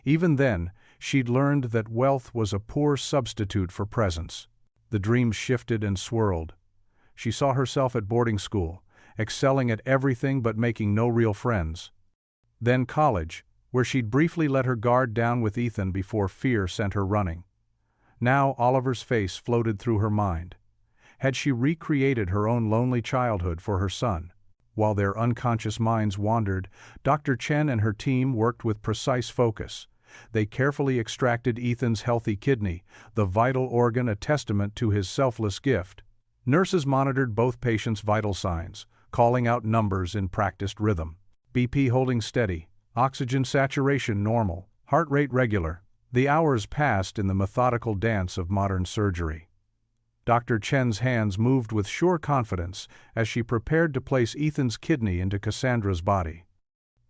Even then, she'd learned that wealth was a poor substitute for presence. The dreams shifted and swirled. She saw herself at boarding school, excelling at everything but making no real friends. Then college, where she'd briefly let her guard down with Ethan before fear sent her running. Now Oliver's face floated through her mind. Had she recreated her own lonely childhood for her son? While their unconscious minds wandered, Dr. Chen and her team worked with precise focus. They carefully extracted Ethan's healthy kidney, the vital organ a testament to his selfless gift. Nurses monitored both patients' vital signs, calling out numbers in practiced rhythm. BP holding steady, oxygen saturation normal, heart rate regular. The hours passed in the methodical dance of modern surgery. Dr. Chen's hands moved with sure confidence as she prepared to place Ethan's kidney into Cassandra's body.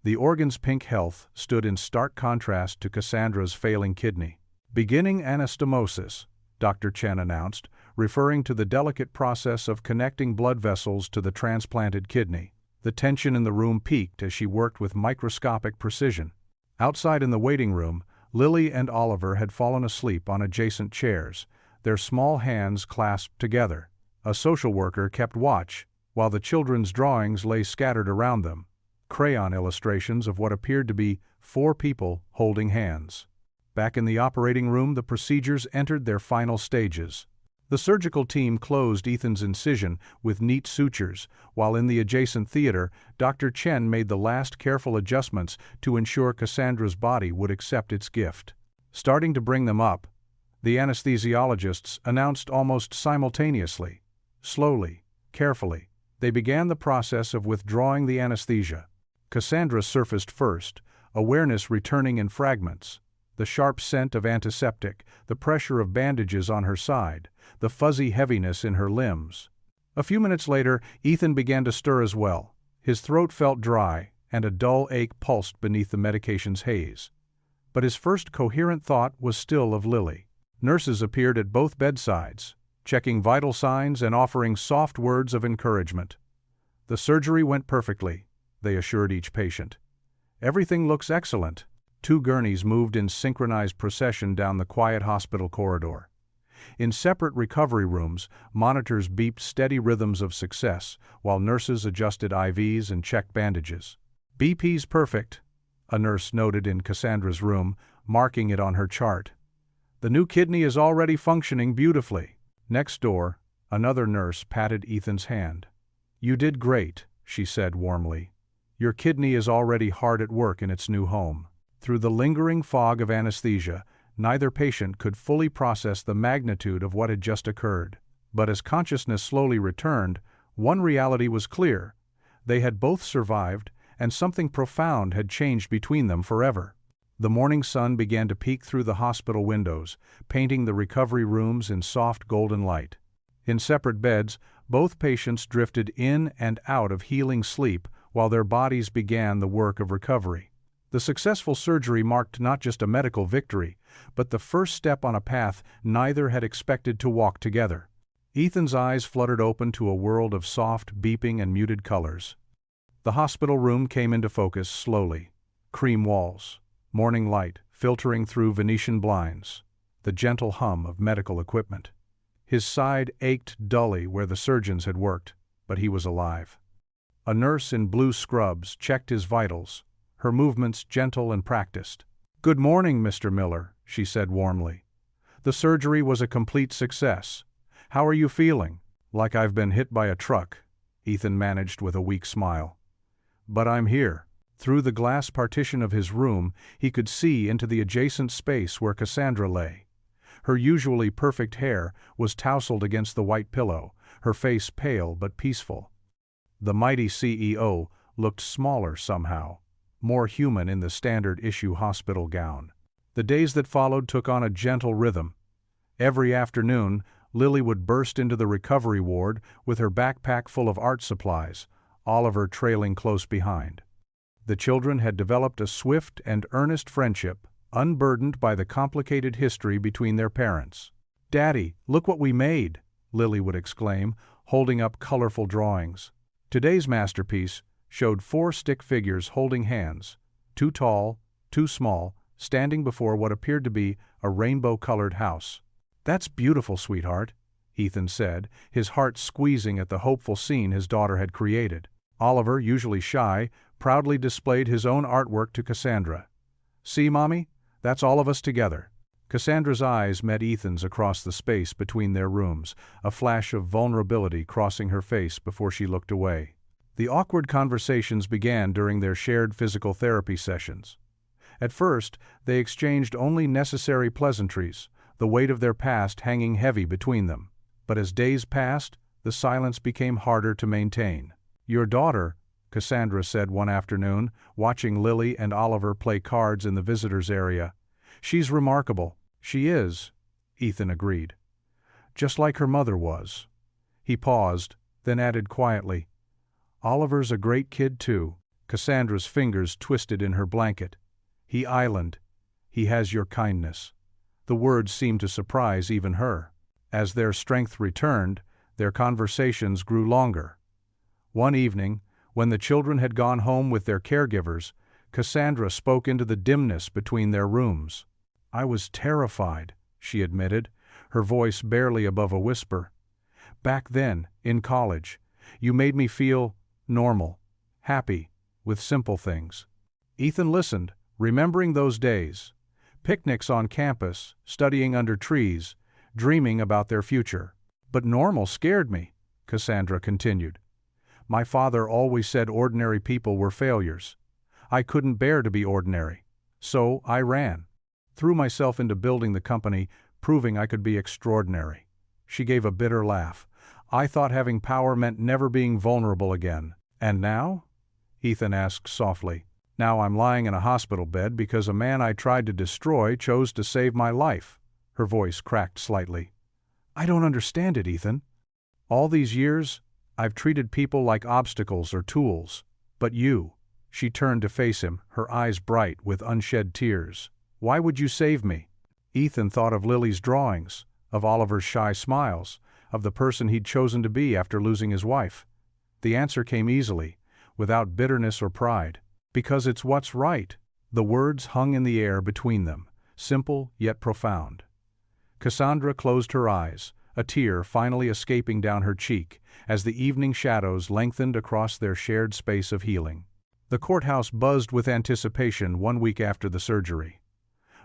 The organ's pink health stood in stark contrast to Cassandra's failing kidney. Beginning anastomosis, Dr. Chen announced, referring to the delicate process of connecting blood vessels to the transplanted kidney. The tension in the room peaked as she worked with microscopic precision. Outside in the waiting room, Lily and Oliver had fallen asleep on adjacent chairs, their small hands clasped together. A social worker kept watch, while the children's drawings lay scattered around them, crayon illustrations of what appeared to be 4 people holding hands. Back in the operating room, the procedures entered their final stages. The surgical team closed Ethan's incision with neat sutures, while in the adjacent theater, Dr. Chen made the last careful adjustments to ensure Cassandra's body would accept its gift. Starting to bring them up, the anesthesiologists announced almost simultaneously. Slowly, carefully, they began the process of withdrawing the anesthesia. Cassandra surfaced first, awareness returning in fragments. The sharp scent of antiseptic, the pressure of bandages on her side, the fuzzy heaviness in her limbs. A few minutes later, Ethan began to stir as well. His throat felt dry, and a dull ache pulsed beneath the medication's haze. But his first coherent thought was still of Lily. Nurses appeared at both bedsides, checking vital signs and offering soft words of encouragement. The surgery went perfectly, they assured each patient. Everything looks excellent. 2 gurneys moved in synchronized procession down the quiet hospital corridor. In separate recovery rooms, monitors beeped steady rhythms of success, while nurses adjusted IVs and checked bandages. BP's perfect, a nurse noted in Cassandra's room, marking it on her chart. The new kidney is already functioning beautifully. Next door, another nurse patted Ethan's hand. You did great, she said warmly. Your kidney is already hard at work in its new home. Through the lingering fog of anesthesia, neither patient could fully process the magnitude of what had just occurred. But as consciousness slowly returned, one reality was clear. They had both survived, and something profound had changed between them forever. The morning sun began to peek through the hospital windows, painting the recovery rooms in soft golden light. In separate beds, both patients drifted in and out of healing sleep while their bodies began the work of recovery. The successful surgery marked not just a medical victory, but the first step on a path neither had expected to walk together. Ethan's eyes fluttered open to a world of soft, beeping and muted colors. The hospital room came into focus slowly. Cream walls, morning light filtering through Venetian blinds, the gentle hum of medical equipment. His side ached dully where the surgeons had worked, but he was alive. A nurse in blue scrubs checked his vitals, her movements gentle and practiced. "Good morning, Mr. Miller," she said warmly. "The surgery was a complete success. How are you feeling?" "Like I've been hit by a truck," Ethan managed with a weak smile. "But I'm here." Through the glass partition of his room, he could see into the adjacent space where Cassandra lay. Her usually perfect hair was tousled against the white pillow, her face pale but peaceful. The mighty CEO looked smaller somehow, more human in the standard-issue hospital gown. The days that followed took on a gentle rhythm. Every afternoon, Lily would burst into the recovery ward with her backpack full of art supplies, Oliver trailing close behind. The children had developed a swift and earnest friendship, unburdened by the complicated history between their parents. "Daddy, look what we made," Lily would exclaim, holding up colorful drawings. Today's masterpiece showed 4 stick figures holding hands, 2 tall, 2 small, standing before what appeared to be a rainbow-colored house. "That's beautiful, sweetheart," Ethan said, his heart squeezing at the hopeful scene his daughter had created. Oliver, usually shy, proudly displayed his own artwork to Cassandra. "See, Mommy? That's all of us together." Cassandra's eyes met Ethan's across the space between their rooms, a flash of vulnerability crossing her face before she looked away. The awkward conversations began during their shared physical therapy sessions. At first, they exchanged only necessary pleasantries, the weight of their past hanging heavy between them. But as days passed, the silence became harder to maintain. "Your daughter," Cassandra said one afternoon, watching Lily and Oliver play cards in the visitors' area. "She's remarkable." "She is," Ethan agreed. "Just like her mother was." He paused, then added quietly, "Oliver's a great kid too." Cassandra's fingers twisted in her blanket. "He island. He has your kindness." The words seemed to surprise even her. As their strength returned, their conversations grew longer. One evening, when the children had gone home with their caregivers, Cassandra spoke into the dimness between their rooms. "I was terrified," she admitted, her voice barely above a whisper. "Back then, in college, you made me feel normal, happy, with simple things." Ethan listened, remembering those days. Picnics on campus, studying under trees, dreaming about their future. "But normal scared me," Cassandra continued. "My father always said ordinary people were failures. I couldn't bear to be ordinary. So I ran. Threw myself into building the company, proving I could be extraordinary." She gave a bitter laugh. "I thought having power meant never being vulnerable again. And now?" Ethan asked softly. "Now I'm lying in a hospital bed because a man I tried to destroy chose to save my life." Her voice cracked slightly. "I don't understand it, Ethan. All these years, I've treated people like obstacles or tools. But you—" She turned to face him, her eyes bright with unshed tears. "Why would you save me?" Ethan thought of Lily's drawings, of Oliver's shy smiles, of the person he'd chosen to be after losing his wife. The answer came easily, without bitterness or pride. "Because it's what's right." The words hung in the air between them, simple yet profound. Cassandra closed her eyes, a tear finally escaping down her cheek, as the evening shadows lengthened across their shared space of healing. The courthouse buzzed with anticipation 1 week after the surgery.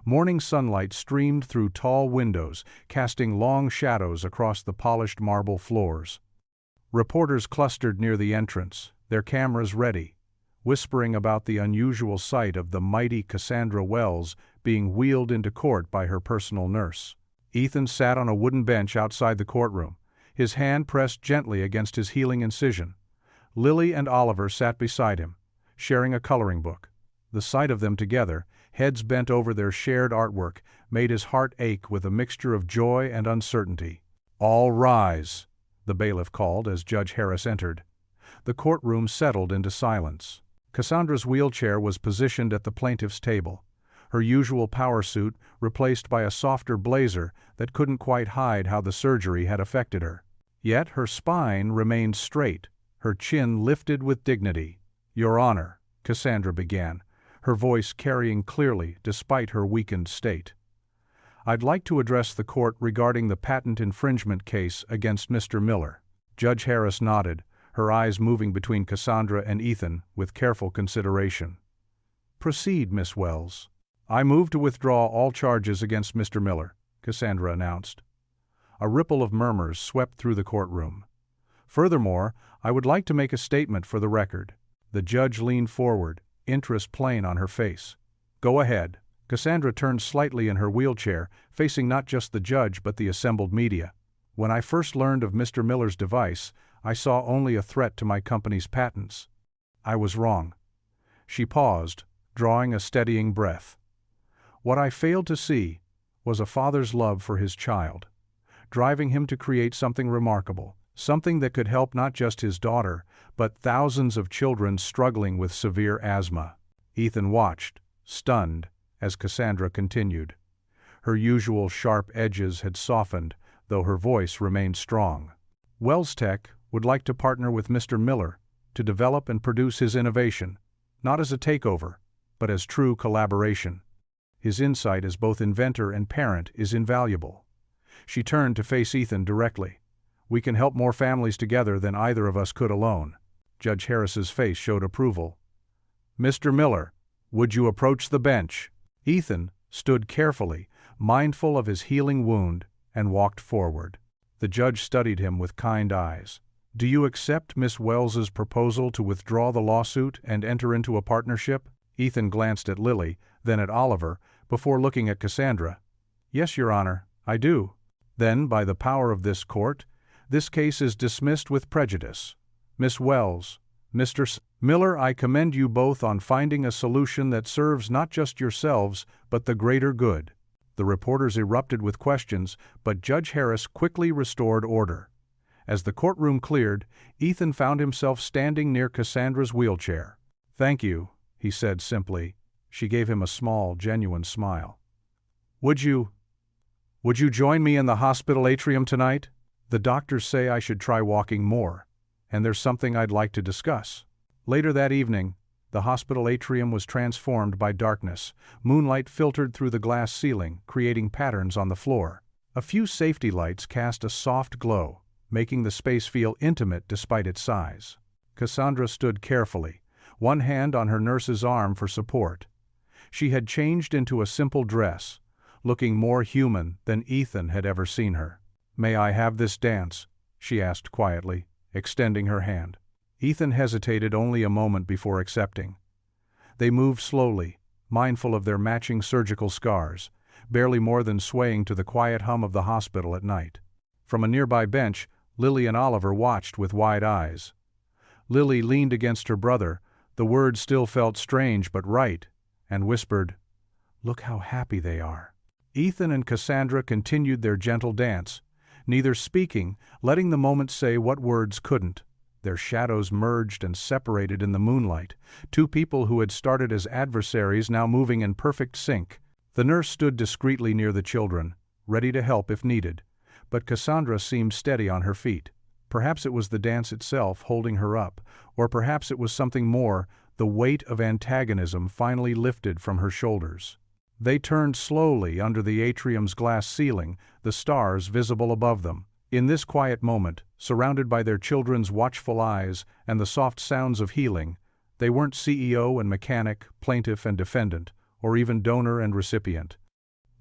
Morning sunlight streamed through tall windows, casting long shadows across the polished marble floors. Reporters clustered near the entrance, their cameras ready, whispering about the unusual sight of the mighty Cassandra Wells being wheeled into court by her personal nurse. Ethan sat on a wooden bench outside the courtroom, his hand pressed gently against his healing incision. Lily and Oliver sat beside him, sharing a coloring book. The sight of them together, heads bent over their shared artwork, made his heart ache with a mixture of joy and uncertainty. "All rise," the bailiff called as Judge Harris entered. The courtroom settled into silence. Cassandra's wheelchair was positioned at the plaintiff's table, her usual power suit replaced by a softer blazer that couldn't quite hide how the surgery had affected her. Yet her spine remained straight, her chin lifted with dignity. "Your Honor," Cassandra began, her voice carrying clearly despite her weakened state. "I'd like to address the court regarding the patent infringement case against Mr. Miller." Judge Harris nodded, her eyes moving between Cassandra and Ethan with careful consideration. "Proceed, Miss Wells." "I move to withdraw all charges against Mr. Miller," Cassandra announced. A ripple of murmurs swept through the courtroom. "Furthermore, I would like to make a statement for the record." The judge leaned forward, interest plain on her face. "Go ahead." Cassandra turned slightly in her wheelchair, facing not just the judge but the assembled media. "When I first learned of Mr. Miller's device, I saw only a threat to my company's patents. I was wrong." She paused, drawing a steadying breath. "What I failed to see was a father's love for his child, driving him to create something remarkable, something that could help not just his daughter, but thousands of children struggling with severe asthma." Ethan watched, stunned, as Cassandra continued. Her usual sharp edges had softened, though her voice remained strong. Wells Tech would like to partner with Mr. Miller to develop and produce his innovation, not as a takeover, but as true collaboration. His insight as both inventor and parent is invaluable. She turned to face Ethan directly. We can help more families together than either of us could alone. Judge Harris's face showed approval. Mr. Miller, would you approach the bench? Ethan stood carefully, mindful of his healing wound, and walked forward. The judge studied him with kind eyes. Do you accept Miss Wells's proposal to withdraw the lawsuit and enter into a partnership? Ethan glanced at Lily, then at Oliver, before looking at Cassandra. Yes, Your Honor, I do. Then, by the power of this court, this case is dismissed with prejudice. Miss Wells, Mr. Miller, I commend you both on finding a solution that serves not just yourselves, but the greater good. The reporters erupted with questions, but Judge Harris quickly restored order. As the courtroom cleared, Ethan found himself standing near Cassandra's wheelchair. Thank you, he said simply. She gave him a small, genuine smile. Would you join me in the hospital atrium tonight? The doctors say I should try walking more, and there's something I'd like to discuss. Later that evening, the hospital atrium was transformed by darkness. Moonlight filtered through the glass ceiling, creating patterns on the floor. A few safety lights cast a soft glow, making the space feel intimate despite its size. Cassandra stood carefully, one hand on her nurse's arm for support. She had changed into a simple dress, looking more human than Ethan had ever seen her. May I have this dance? She asked quietly, extending her hand. Ethan hesitated only a moment before accepting. They moved slowly, mindful of their matching surgical scars, barely more than swaying to the quiet hum of the hospital at night. From a nearby bench, Lily and Oliver watched with wide eyes. Lily leaned against her brother, the words still felt strange but right, and whispered, "Look how happy they are." Ethan and Cassandra continued their gentle dance, neither speaking, letting the moment say what words couldn't. Their shadows merged and separated in the moonlight, two people who had started as adversaries now moving in perfect sync. The nurse stood discreetly near the children, ready to help if needed, but Cassandra seemed steady on her feet. Perhaps it was the dance itself holding her up, or perhaps it was something more, the weight of antagonism finally lifted from her shoulders. They turned slowly under the atrium's glass ceiling, the stars visible above them. In this quiet moment, surrounded by their children's watchful eyes and the soft sounds of healing, they weren't CEO and mechanic, plaintiff and defendant, or even donor and recipient.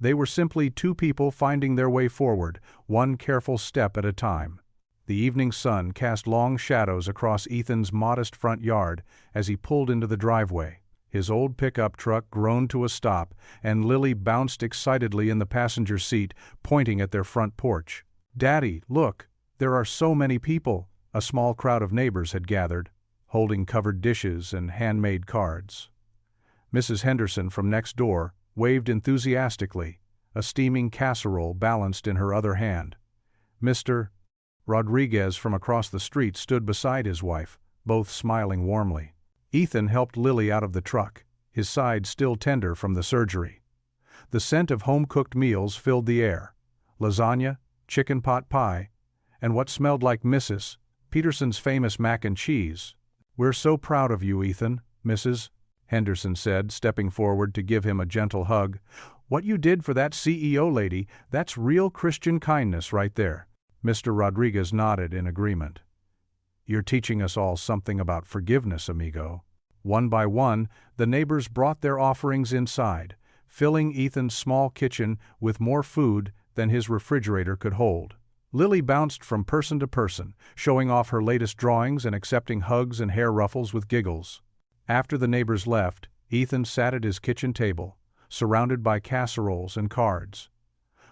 They were simply two people finding their way forward, one careful step at a time. The evening sun cast long shadows across Ethan's modest front yard as he pulled into the driveway. His old pickup truck groaned to a stop, and Lily bounced excitedly in the passenger seat, pointing at their front porch. "Daddy, look, there are so many people." A small crowd of neighbors had gathered, holding covered dishes and handmade cards. Mrs. Henderson from next door waved enthusiastically, a steaming casserole balanced in her other hand. Mr. Rodriguez from across the street stood beside his wife, both smiling warmly. Ethan helped Lily out of the truck, his side still tender from the surgery. The scent of home-cooked meals filled the air: lasagna, chicken pot pie, and what smelled like Mrs. Peterson's famous mac and cheese. "We're so proud of you, Ethan," Mrs. Henderson said, stepping forward to give him a gentle hug. "What you did for that CEO lady, that's real Christian kindness right there." Mr. Rodriguez nodded in agreement. "You're teaching us all something about forgiveness, amigo." One by one, the neighbors brought their offerings inside, filling Ethan's small kitchen with more food than his refrigerator could hold. Lily bounced from person to person, showing off her latest drawings and accepting hugs and hair ruffles with giggles. After the neighbors left, Ethan sat at his kitchen table, surrounded by casseroles and cards.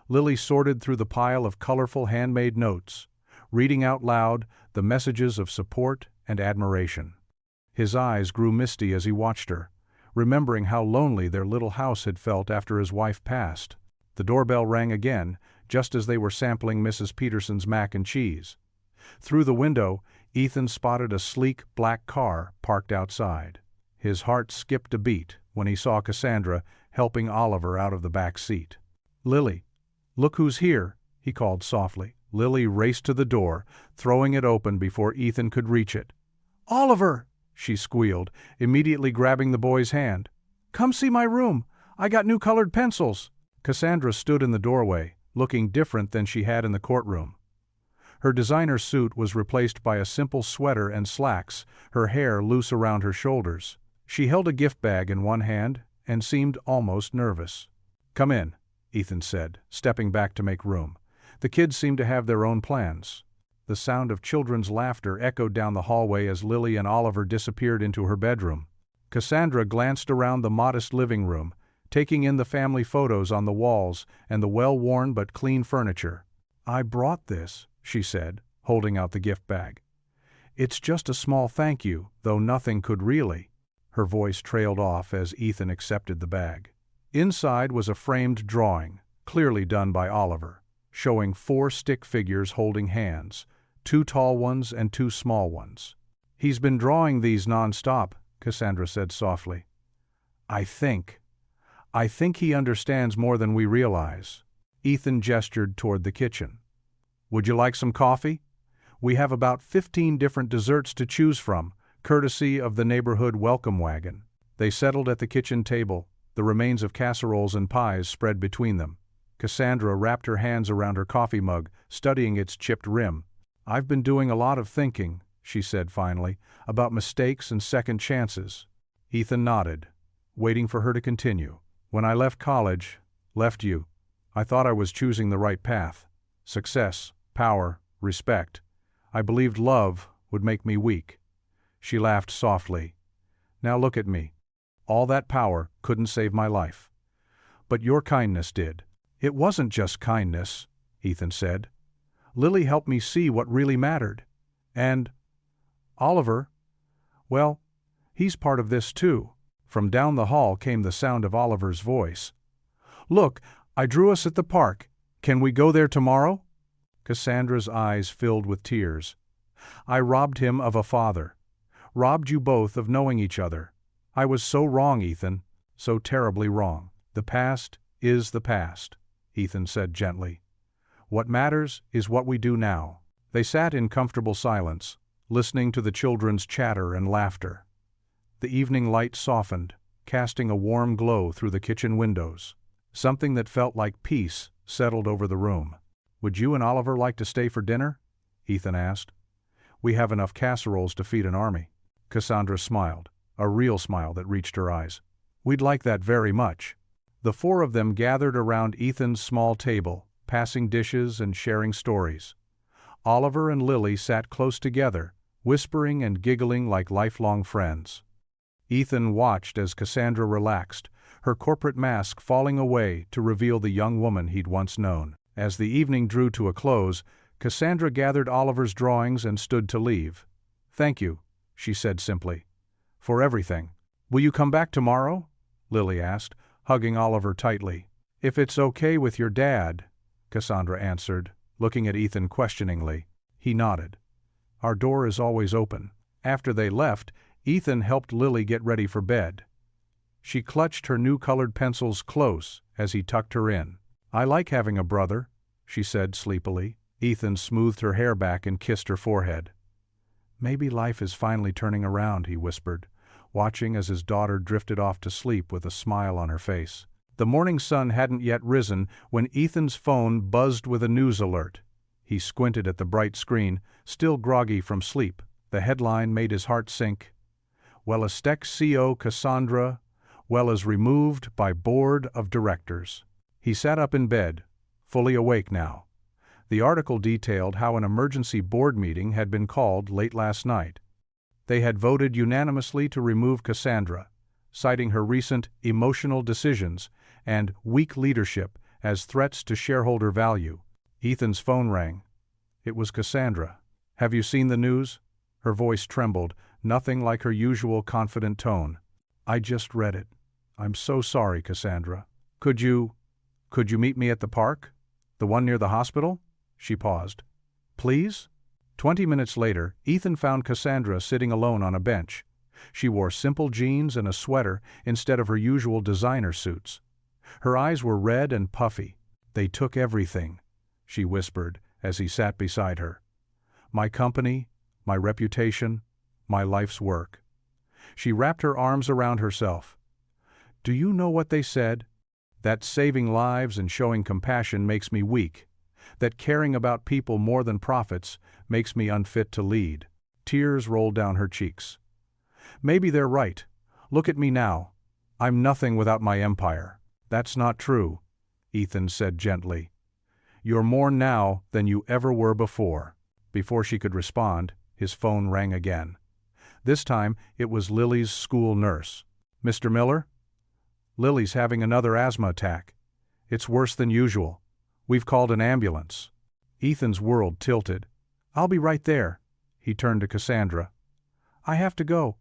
Lily sorted through the pile of colorful handmade notes, reading out loud the messages of support and admiration. His eyes grew misty as he watched her, remembering how lonely their little house had felt after his wife passed. The doorbell rang again, just as they were sampling Mrs. Peterson's mac and cheese. Through the window, Ethan spotted a sleek black car parked outside. His heart skipped a beat when he saw Cassandra helping Oliver out of the back seat. "Lily, look who's here," he called softly. Lily raced to the door, throwing it open before Ethan could reach it. "Oliver!" she squealed, immediately grabbing the boy's hand. "Come see my room. I got new colored pencils." Cassandra stood in the doorway, looking different than she had in the courtroom. Her designer suit was replaced by a simple sweater and slacks, her hair loose around her shoulders. She held a gift bag in one hand and seemed almost nervous. "Come in," Ethan said, stepping back to make room. The kids seemed to have their own plans. The sound of children's laughter echoed down the hallway as Lily and Oliver disappeared into her bedroom. Cassandra glanced around the modest living room, taking in the family photos on the walls and the well-worn but clean furniture. "I brought this," she said, holding out the gift bag. "It's just a small thank you, though nothing could really." Her voice trailed off as Ethan accepted the bag. Inside was a framed drawing, clearly done by Oliver, showing 4 stick figures holding hands, 2 tall ones and 2 small ones. "He's been drawing these non-stop," Cassandra said softly. I think he understands more than we realize." Ethan gestured toward the kitchen. "Would you like some coffee? We have about 15 different desserts to choose from, courtesy of the neighborhood welcome wagon." They settled at the kitchen table, the remains of casseroles and pies spread between them. Cassandra wrapped her hands around her coffee mug, studying its chipped rim. "I've been doing a lot of thinking," she said finally, "about mistakes and second chances." Ethan nodded, waiting for her to continue. "When I left college, left you, I thought I was choosing the right path. Success, power, respect. I believed love would make me weak." She laughed softly. "Now look at me. All that power couldn't save my life. But your kindness did." "It wasn't just kindness," Ethan said. "Lily helped me see what really mattered. And Oliver, well, he's part of this too." From down the hall came the sound of Oliver's voice. "Look, I drew us at the park. Can we go there tomorrow?" Cassandra's eyes filled with tears. "I robbed him of a father. Robbed you both of knowing each other. I was so wrong, Ethan, so terribly wrong. The past is the past," Ethan said gently. "What matters is what we do now." They sat in comfortable silence, listening to the children's chatter and laughter. The evening light softened, casting a warm glow through the kitchen windows. Something that felt like peace settled over the room. "Would you and Oliver like to stay for dinner?" Ethan asked. "We have enough casseroles to feed an army." Cassandra smiled, a real smile that reached her eyes. "We'd like that very much." The 4 of them gathered around Ethan's small table, passing dishes and sharing stories. Oliver and Lily sat close together, whispering and giggling like lifelong friends. Ethan watched as Cassandra relaxed, her corporate mask falling away to reveal the young woman he'd once known. As the evening drew to a close, Cassandra gathered Oliver's drawings and stood to leave. "Thank you," she said simply, "for everything." "Will you come back tomorrow?" Lily asked, hugging Oliver tightly. "If it's okay with your dad," Cassandra answered, looking at Ethan questioningly. He nodded. "Our door is always open." After they left, Ethan helped Lily get ready for bed. She clutched her new colored pencils close as he tucked her in. "I like having a brother," she said sleepily. Ethan smoothed her hair back and kissed her forehead. "Maybe life is finally turning around," he whispered, watching as his daughter drifted off to sleep with a smile on her face. The morning sun hadn't yet risen when Ethan's phone buzzed with a news alert. He squinted at the bright screen, still groggy from sleep. The headline made his heart sink. "Wellestec CO Cassandra Well removed by Board of Directors." He sat up in bed, fully awake now. The article detailed how an emergency board meeting had been called late last night. They had voted unanimously to remove Cassandra, citing her recent emotional decisions and weak leadership as threats to shareholder value. Ethan's phone rang. It was Cassandra. "Have you seen the news?" Her voice trembled, nothing like her usual confident tone. "I just read it. I'm so sorry, Cassandra. Could you meet me at the park? The one near the hospital?" She paused. "Please?" 20 minutes later, Ethan found Cassandra sitting alone on a bench. She wore simple jeans and a sweater instead of her usual designer suits. Her eyes were red and puffy. "They took everything," she whispered as he sat beside her. My company, my reputation, my life's work. She wrapped her arms around herself. Do you know what they said? That saving lives and showing compassion makes me weak. That caring about people more than profits makes me unfit to lead. Tears rolled down her cheeks. Maybe they're right. Look at me now. I'm nothing without my empire. That's not true, Ethan said gently. You're more now than you ever were before. Before she could respond, his phone rang again. This time, it was Lily's school nurse. Mr. Miller? Lily's having another asthma attack. It's worse than usual. We've called an ambulance. Ethan's world tilted. I'll be right there. He turned to Cassandra. I have to go.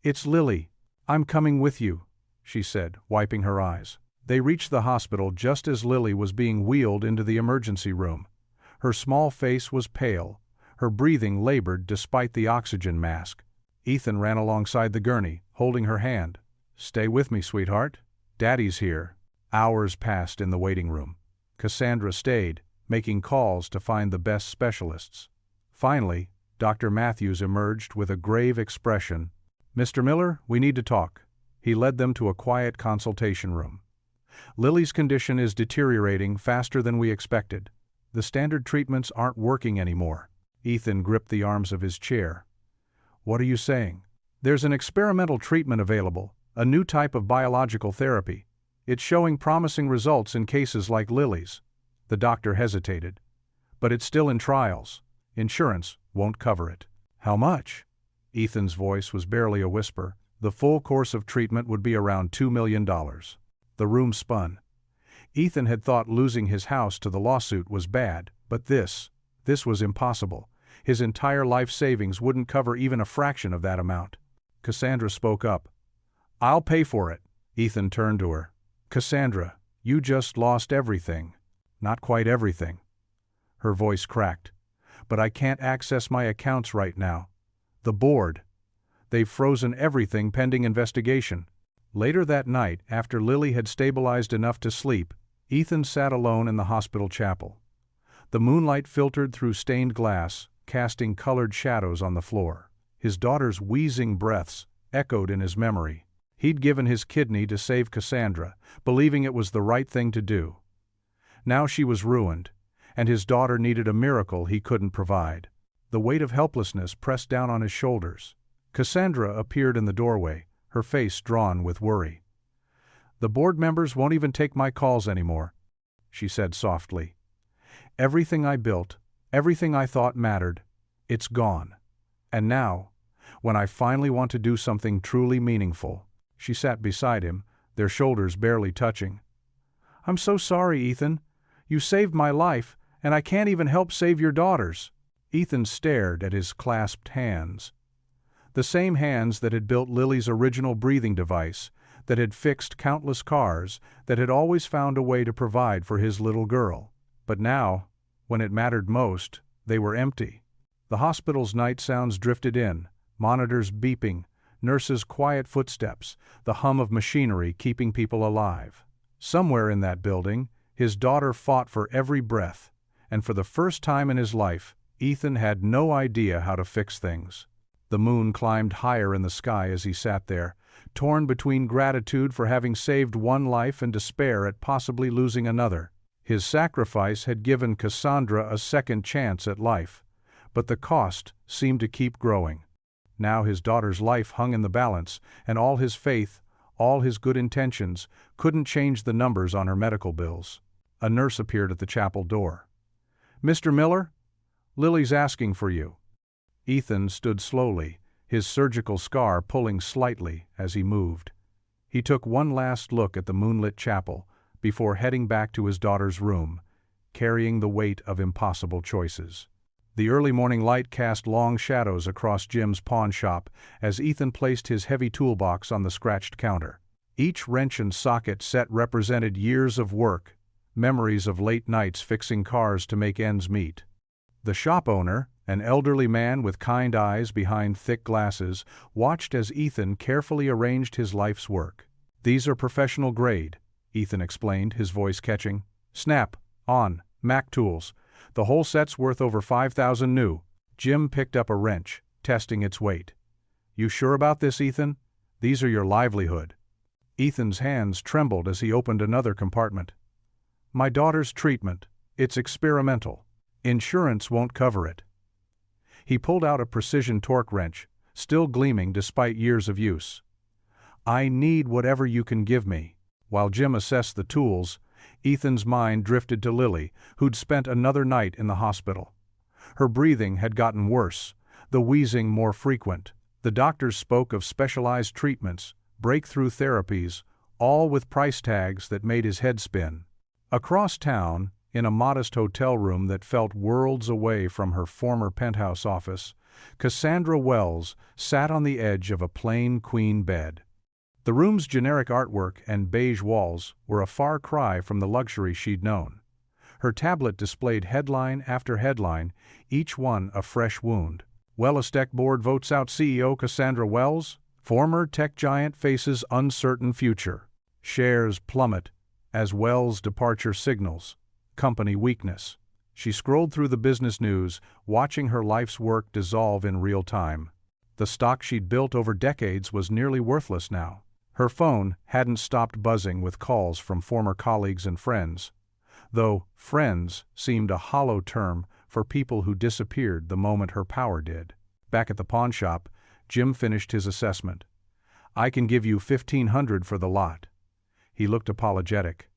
It's Lily. I'm coming with you, she said, wiping her eyes. They reached the hospital just as Lily was being wheeled into the emergency room. Her small face was pale, her breathing labored despite the oxygen mask. Ethan ran alongside the gurney, holding her hand. Stay with me, sweetheart. Daddy's here. Hours passed in the waiting room. Cassandra stayed, making calls to find the best specialists. Finally, Dr. Matthews emerged with a grave expression. Mr. Miller, we need to talk. He led them to a quiet consultation room. Lily's condition is deteriorating faster than we expected. The standard treatments aren't working anymore. Ethan gripped the arms of his chair. What are you saying? There's an experimental treatment available, a new type of biological therapy. It's showing promising results in cases like Lily's. The doctor hesitated. But it's still in trials. Insurance won't cover it. How much? Ethan's voice was barely a whisper. The full course of treatment would be around $2 million. The room spun. Ethan had thought losing his house to the lawsuit was bad, but this was impossible. His entire life savings wouldn't cover even a fraction of that amount. Cassandra spoke up. I'll pay for it. Ethan turned to her. Cassandra, you just lost everything. Not quite everything. Her voice cracked. But I can't access my accounts right now. The board. They've frozen everything pending investigation. Later that night, after Lily had stabilized enough to sleep, Ethan sat alone in the hospital chapel. The moonlight filtered through stained glass, casting colored shadows on the floor. His daughter's wheezing breaths echoed in his memory. He'd given his kidney to save Cassandra, believing it was the right thing to do. Now she was ruined, and his daughter needed a miracle he couldn't provide. The weight of helplessness pressed down on his shoulders. Cassandra appeared in the doorway, her face drawn with worry. The board members won't even take my calls anymore, she said softly. Everything I built, everything I thought mattered, it's gone. And now, when I finally want to do something truly meaningful, she sat beside him, their shoulders barely touching. I'm so sorry, Ethan. You saved my life, and I can't even help save your daughter's. Ethan stared at his clasped hands. The same hands that had built Lily's original breathing device, that had fixed countless cars, that had always found a way to provide for his little girl. But now, when it mattered most, they were empty. The hospital's night sounds drifted in, monitors beeping, nurses' quiet footsteps, the hum of machinery keeping people alive. Somewhere in that building, his daughter fought for every breath, and for the first time in his life, Ethan had no idea how to fix things. The moon climbed higher in the sky as he sat there, torn between gratitude for having saved one life and despair at possibly losing another. His sacrifice had given Cassandra a second chance at life, but the cost seemed to keep growing. Now his daughter's life hung in the balance, and all his faith, all his good intentions, couldn't change the numbers on her medical bills. A nurse appeared at the chapel door. Mr. Miller? Lily's asking for you. Ethan stood slowly, his surgical scar pulling slightly as he moved. He took one last look at the moonlit chapel before heading back to his daughter's room, carrying the weight of impossible choices. The early morning light cast long shadows across Jim's pawn shop as Ethan placed his heavy toolbox on the scratched counter. Each wrench and socket set represented years of work, memories of late nights fixing cars to make ends meet. The shop owner, an elderly man with kind eyes behind thick glasses, watched as Ethan carefully arranged his life's work. These are professional grade, Ethan explained, his voice catching. Snap, on, Mac tools. The whole set's worth over 5,000 new. Jim picked up a wrench, testing its weight. You sure about this, Ethan? These are your livelihood. Ethan's hands trembled as he opened another compartment. My daughter's treatment. It's experimental. Insurance won't cover it. He pulled out a precision torque wrench, still gleaming despite years of use. I need whatever you can give me. While Jim assessed the tools, Ethan's mind drifted to Lily, who'd spent another night in the hospital. Her breathing had gotten worse, the wheezing more frequent. The doctors spoke of specialized treatments, breakthrough therapies, all with price tags that made his head spin. Across town, in a modest hotel room that felt worlds away from her former penthouse office, Cassandra Wells sat on the edge of a plain queen bed. The room's generic artwork and beige walls were a far cry from the luxury she'd known. Her tablet displayed headline after headline, each one a fresh wound. Wellestech board votes out CEO Cassandra Wells. Former tech giant faces uncertain future. Shares plummet as Wells' departure signals company weakness. She scrolled through the business news, watching her life's work dissolve in real time. The stock she'd built over decades was nearly worthless now. Her phone hadn't stopped buzzing with calls from former colleagues and friends, though friends seemed a hollow term for people who disappeared the moment her power did. Back at the pawn shop, Jim finished his assessment. I can give you $1,500 for the lot. He looked apologetic.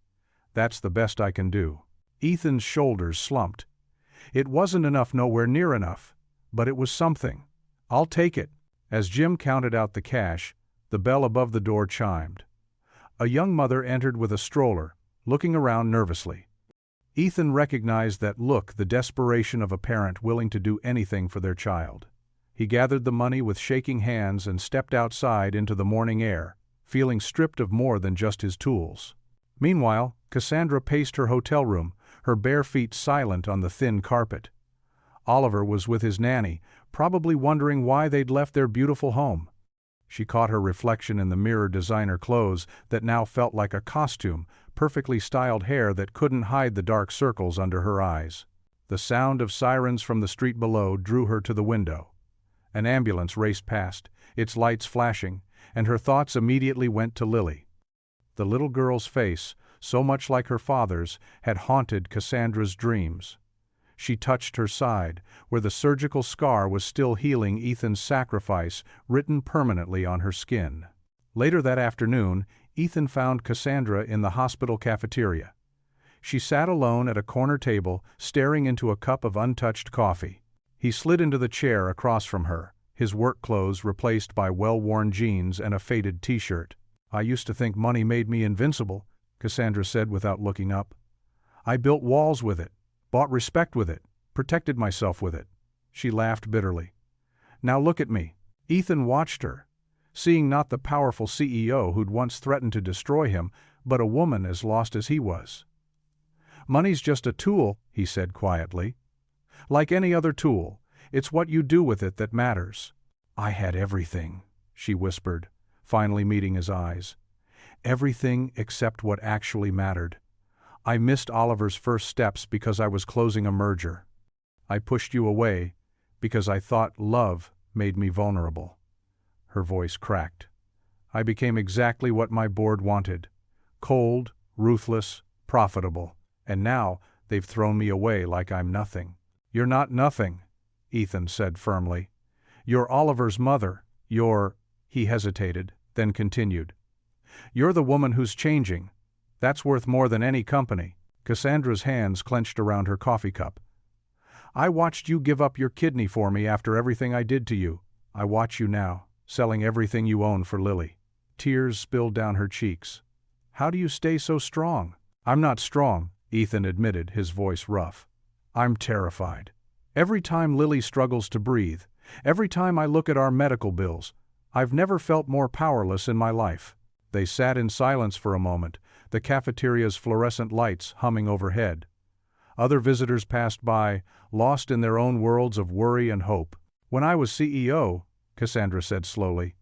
That's the best I can do. Ethan's shoulders slumped. It wasn't enough, nowhere near enough, but it was something. I'll take it. As Jim counted out the cash, the bell above the door chimed. A young mother entered with a stroller, looking around nervously. Ethan recognized that look, the desperation of a parent willing to do anything for their child. He gathered the money with shaking hands and stepped outside into the morning air, feeling stripped of more than just his tools. Meanwhile, Cassandra paced her hotel room, her bare feet silent on the thin carpet. Oliver was with his nanny, probably wondering why they'd left their beautiful home. She caught her reflection in the mirror designer clothes that now felt like a costume, perfectly styled hair that couldn't hide the dark circles under her eyes. The sound of sirens from the street below drew her to the window. An ambulance raced past, its lights flashing, and her thoughts immediately went to Lily. The little girl's face, so much like her father's, had haunted Cassandra's dreams. She touched her side, where the surgical scar was still healing Ethan's sacrifice written permanently on her skin. Later that afternoon, Ethan found Cassandra in the hospital cafeteria. She sat alone at a corner table, staring into a cup of untouched coffee. He slid into the chair across from her, his work clothes replaced by well-worn jeans and a faded t-shirt. I used to think money made me invincible, Cassandra said without looking up. I built walls with it, bought respect with it, protected myself with it. She laughed bitterly. Now look at me. Ethan watched her, seeing not the powerful CEO who'd once threatened to destroy him, but a woman as lost as he was. Money's just a tool, he said quietly. Like any other tool, it's what you do with it that matters. I had everything, she whispered, finally meeting his eyes. Everything except what actually mattered. I missed Oliver's first steps because I was closing a merger. I pushed you away because I thought love made me vulnerable. Her voice cracked. I became exactly what my board wanted. Cold, ruthless, profitable. And now they've thrown me away like I'm nothing. You're not nothing, Ethan said firmly. You're Oliver's mother. He hesitated, then continued. You're the woman who's changing. That's worth more than any company. Cassandra's hands clenched around her coffee cup. I watched you give up your kidney for me after everything I did to you. I watch you now, selling everything you own for Lily. Tears spilled down her cheeks. How do you stay so strong? I'm not strong, Ethan admitted, his voice rough. I'm terrified. Every time Lily struggles to breathe, every time I look at our medical bills, I've never felt more powerless in my life. They sat in silence for a moment, the cafeteria's fluorescent lights humming overhead. Other visitors passed by, lost in their own worlds of worry and hope. When I was CEO, Cassandra said slowly,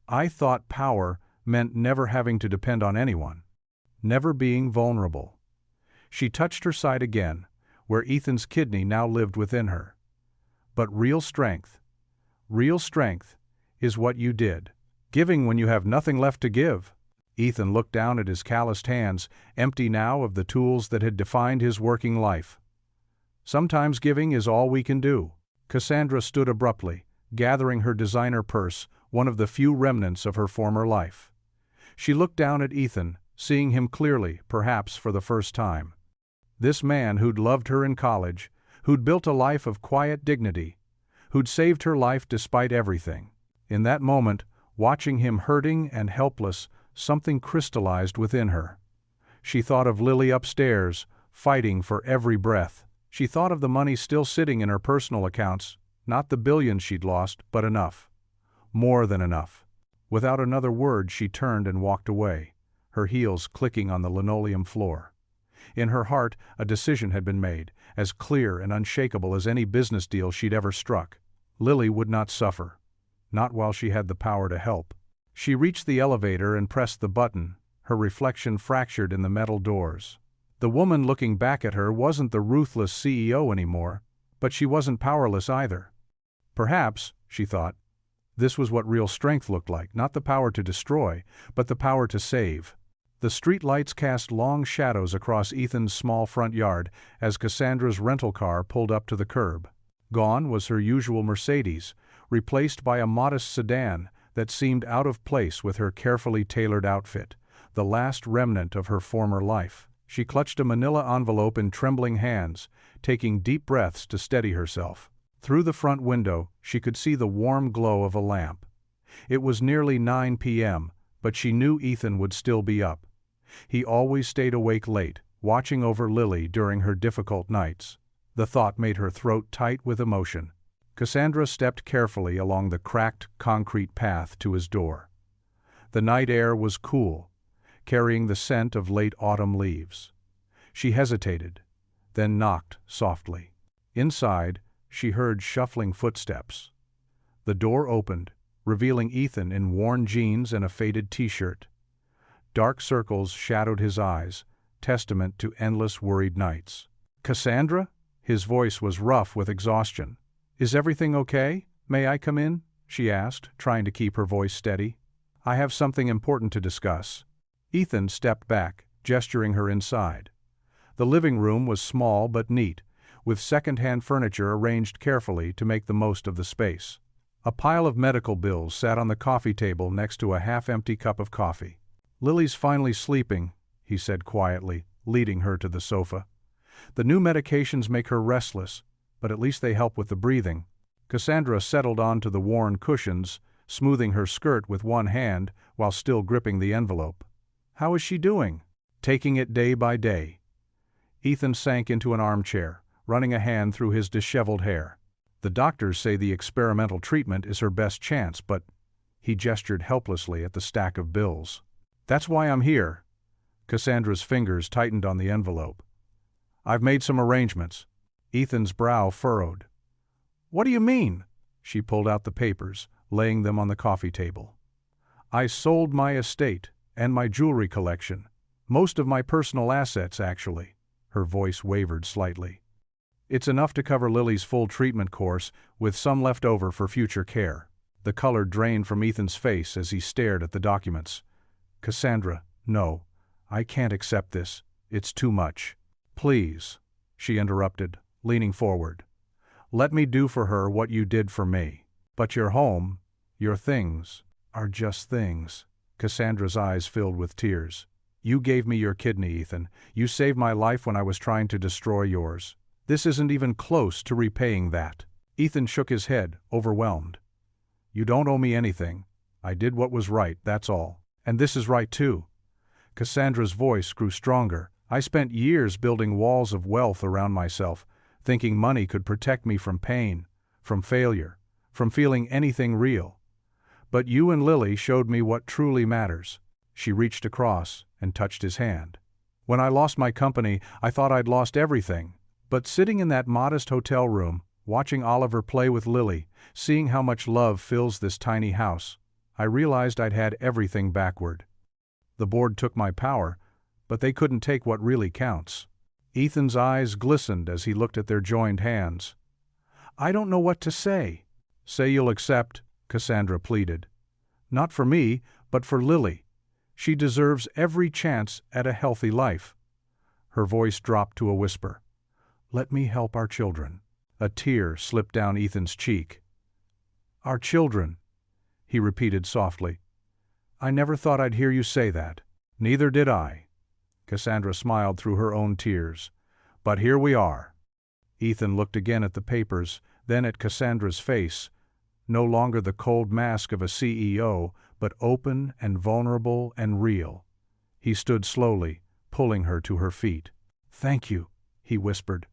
I thought power meant never having to depend on anyone, never being vulnerable. She touched her side again, where Ethan's kidney now lived within her. But real strength, is what you did. Giving when you have nothing left to give. Ethan looked down at his calloused hands, empty now of the tools that had defined his working life. Sometimes giving is all we can do. Cassandra stood abruptly, gathering her designer purse, one of the few remnants of her former life. She looked down at Ethan, seeing him clearly, perhaps for the first time. This man who'd loved her in college, who'd built a life of quiet dignity, who'd saved her life despite everything. In that moment, watching him hurting and helpless, something crystallized within her. She thought of Lily upstairs, fighting for every breath. She thought of the money still sitting in her personal accounts, not the billions she'd lost, but enough. More than enough. Without another word, she turned and walked away, her heels clicking on the linoleum floor. In her heart, a decision had been made, as clear and unshakable as any business deal she'd ever struck. Lily would not suffer. Not while she had the power to help. She reached the elevator and pressed the button, her reflection fractured in the metal doors. The woman looking back at her wasn't the ruthless CEO anymore, but she wasn't powerless either. Perhaps, she thought, this was what real strength looked like, not the power to destroy, but the power to save. The street lights cast long shadows across Ethan's small front yard as Cassandra's rental car pulled up to the curb. Gone was her usual Mercedes, replaced by a modest sedan that seemed out of place with her carefully tailored outfit, the last remnant of her former life. She clutched a manila envelope in trembling hands, taking deep breaths to steady herself. Through the front window, she could see the warm glow of a lamp. It was nearly 9 p.m., but she knew Ethan would still be up. He always stayed awake late, watching over Lily during her difficult nights. The thought made her throat tight with emotion. Cassandra stepped carefully along the cracked concrete path to his door. The night air was cool, carrying the scent of late autumn leaves. She hesitated, then knocked softly. Inside, she heard shuffling footsteps. The door opened, revealing Ethan in worn jeans and a faded t-shirt. Dark circles shadowed his eyes, testament to endless worried nights. "Cassandra?" His voice was rough with exhaustion. "Is everything okay? May I come in?" she asked, trying to keep her voice steady. "I have something important to discuss." Ethan stepped back, gesturing her inside. The living room was small but neat, with second-hand furniture arranged carefully to make the most of the space. A pile of medical bills sat on the coffee table next to a half-empty cup of coffee. "Lily's finally sleeping," he said quietly, leading her to the sofa. "The new medications make her restless, but at least they help with the breathing." Cassandra settled onto the worn cushions, smoothing her skirt with one hand while still gripping the envelope. "How is she doing?" "Taking it day by day." Ethan sank into an armchair, running a hand through his disheveled hair. "The doctors say the experimental treatment is her best chance, but—" He gestured helplessly at the stack of bills. "That's why I'm here." Cassandra's fingers tightened on the envelope. "I've made some arrangements." Ethan's brow furrowed. "What do you mean?" She pulled out the papers, laying them on the coffee table. "I sold my estate and my jewelry collection. Most of my personal assets, actually." Her voice wavered slightly. "It's enough to cover Lily's full treatment course, with some left over for future care." The color drained from Ethan's face as he stared at the documents. "Cassandra, no. I can't accept this. It's too much." "Please," she interrupted, leaning forward. "Let me do for her what you did for me. But your home, your things, are just things." Cassandra's eyes filled with tears. "You gave me your kidney, Ethan. You saved my life when I was trying to destroy yours. This isn't even close to repaying that." Ethan shook his head, overwhelmed. "You don't owe me anything. I did what was right, that's all. And this is right too." Cassandra's voice grew stronger. "I spent years building walls of wealth around myself, thinking money could protect me from pain, from failure, from feeling anything real. But you and Lily showed me what truly matters." She reached across and touched his hand. "When I lost my company, I thought I'd lost everything. But sitting in that modest hotel room, watching Oliver play with Lily, seeing how much love fills this tiny house, I realized I'd had everything backward. The board took my power, but they couldn't take what really counts." Ethan's eyes glistened as he looked at their joined hands. "I don't know what to say." "Say you'll accept," Cassandra pleaded. "Not for me, but for Lily. She deserves every chance at a healthy life." Her voice dropped to a whisper. "Let me help our children." A tear slipped down Ethan's cheek. "Our children," he repeated softly. "I never thought I'd hear you say that." "Neither did I." Cassandra smiled through her own tears. "But here we are." Ethan looked again at the papers, then at Cassandra's face, no longer the cold mask of a CEO, but open and vulnerable and real. He stood slowly, pulling her to her feet. "Thank you," he whispered,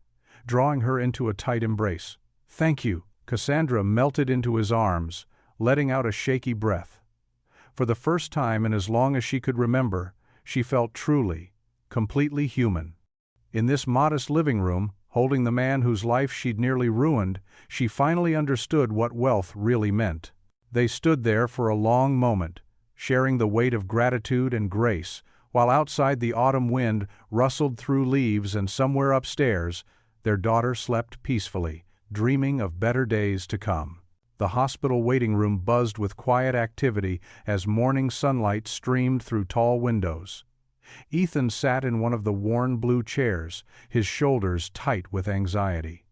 drawing her into a tight embrace. "Thank you." Cassandra melted into his arms, letting out a shaky breath. For the first time in as long as she could remember, she felt truly, completely human. In this modest living room, holding the man whose life she'd nearly ruined, she finally understood what wealth really meant. They stood there for a long moment, sharing the weight of gratitude and grace, while outside the autumn wind rustled through leaves and somewhere upstairs, their daughter slept peacefully, dreaming of better days to come. The hospital waiting room buzzed with quiet activity as morning sunlight streamed through tall windows. Ethan sat in one of the worn blue chairs, his shoulders tight with anxiety.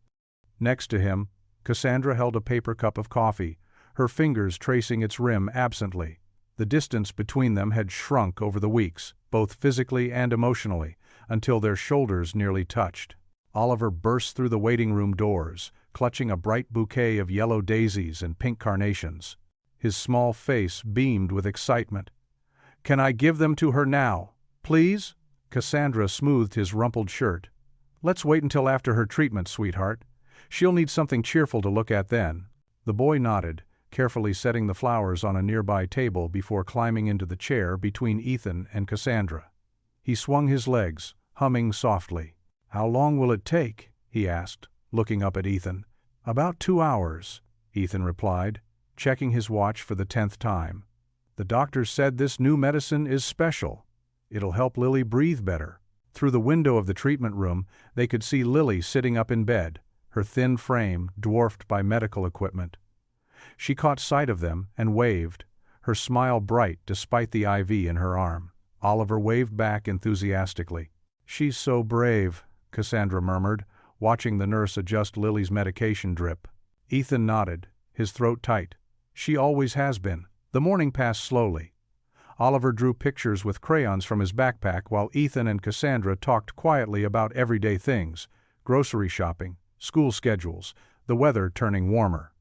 Next to him, Cassandra held a paper cup of coffee, her fingers tracing its rim absently. The distance between them had shrunk over the weeks, both physically and emotionally, until their shoulders nearly touched. Oliver burst through the waiting room doors, clutching a bright bouquet of yellow daisies and pink carnations. His small face beamed with excitement. "Can I give them to her now? Please?" Cassandra smoothed his rumpled shirt. "Let's wait until after her treatment, sweetheart. She'll need something cheerful to look at then." The boy nodded, carefully setting the flowers on a nearby table before climbing into the chair between Ethan and Cassandra. He swung his legs, humming softly. "How long will it take?" he asked, looking up at Ethan. "About 2 hours," Ethan replied, checking his watch for the 10th time. "The doctor said this new medicine is special. It'll help Lily breathe better." Through the window of the treatment room, they could see Lily sitting up in bed, her thin frame dwarfed by medical equipment. She caught sight of them and waved, her smile bright despite the IV in her arm. Oliver waved back enthusiastically. "She's so brave," Cassandra murmured, watching the nurse adjust Lily's medication drip. Ethan nodded, his throat tight. "She always has been." The morning passed slowly. Oliver drew pictures with crayons from his backpack while Ethan and Cassandra talked quietly about everyday things, grocery shopping, school schedules, the weather turning warmer.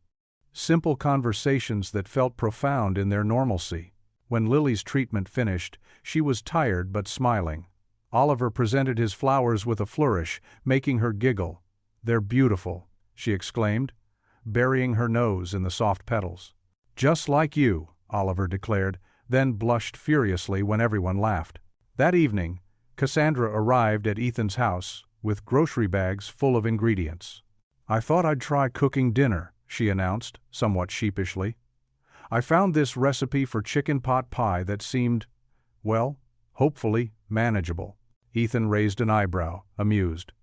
Simple conversations that felt profound in their normalcy. When Lily's treatment finished, she was tired but smiling. Oliver presented his flowers with a flourish, making her giggle. "They're beautiful," she exclaimed, burying her nose in the soft petals. "Just like you," Oliver declared, then blushed furiously when everyone laughed. That evening, Cassandra arrived at Ethan's house with grocery bags full of ingredients. "I thought I'd try cooking dinner," she announced, somewhat sheepishly. "I found this recipe for chicken pot pie that seemed, well, hopefully, manageable." Ethan raised an eyebrow, amused.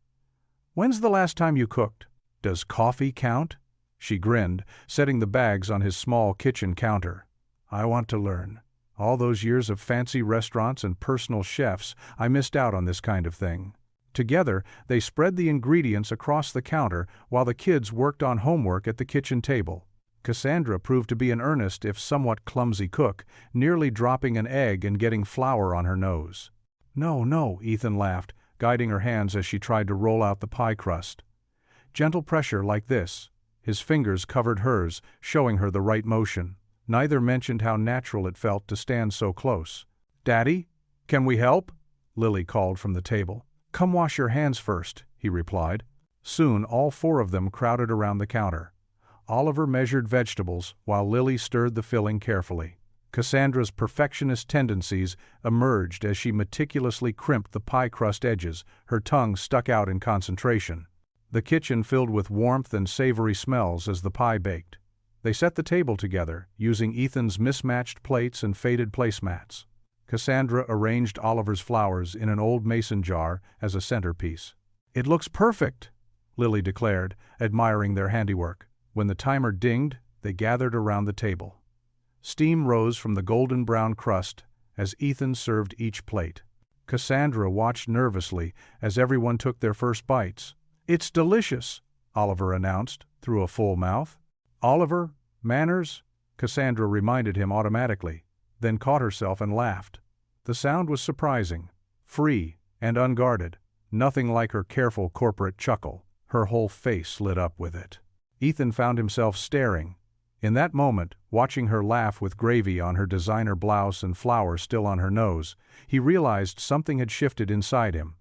"When's the last time you cooked? Does coffee count?" She grinned, setting the bags on his small kitchen counter. "I want to learn. All those years of fancy restaurants and personal chefs, I missed out on this kind of thing." Together, they spread the ingredients across the counter while the kids worked on homework at the kitchen table. Cassandra proved to be an earnest if somewhat clumsy cook, nearly dropping an egg and getting flour on her nose. "No, no," Ethan laughed, guiding her hands as she tried to roll out the pie crust. Gentle pressure like this. His fingers covered hers, showing her the right motion. Neither mentioned how natural it felt to stand so close. "Daddy, can we help?" Lily called from the table. "Come wash your hands first," he replied. Soon all 4 of them crowded around the counter. Oliver measured vegetables while Lily stirred the filling carefully. Cassandra's perfectionist tendencies emerged as she meticulously crimped the pie crust edges, her tongue stuck out in concentration. The kitchen filled with warmth and savory smells as the pie baked. They set the table together, using Ethan's mismatched plates and faded placemats. Cassandra arranged Oliver's flowers in an old mason jar as a centerpiece. "It looks perfect," Lily declared, admiring their handiwork. When the timer dinged, they gathered around the table. Steam rose from the golden brown crust as Ethan served each plate. Cassandra watched nervously as everyone took their first bites. "It's delicious," Oliver announced through a full mouth. "Oliver, manners," Cassandra reminded him automatically, then caught herself and laughed. The sound was surprising, free, and unguarded, nothing like her careful corporate chuckle. Her whole face lit up with it. Ethan found himself staring. In that moment, watching her laugh with gravy on her designer blouse and flowers still on her nose, he realized something had shifted inside him.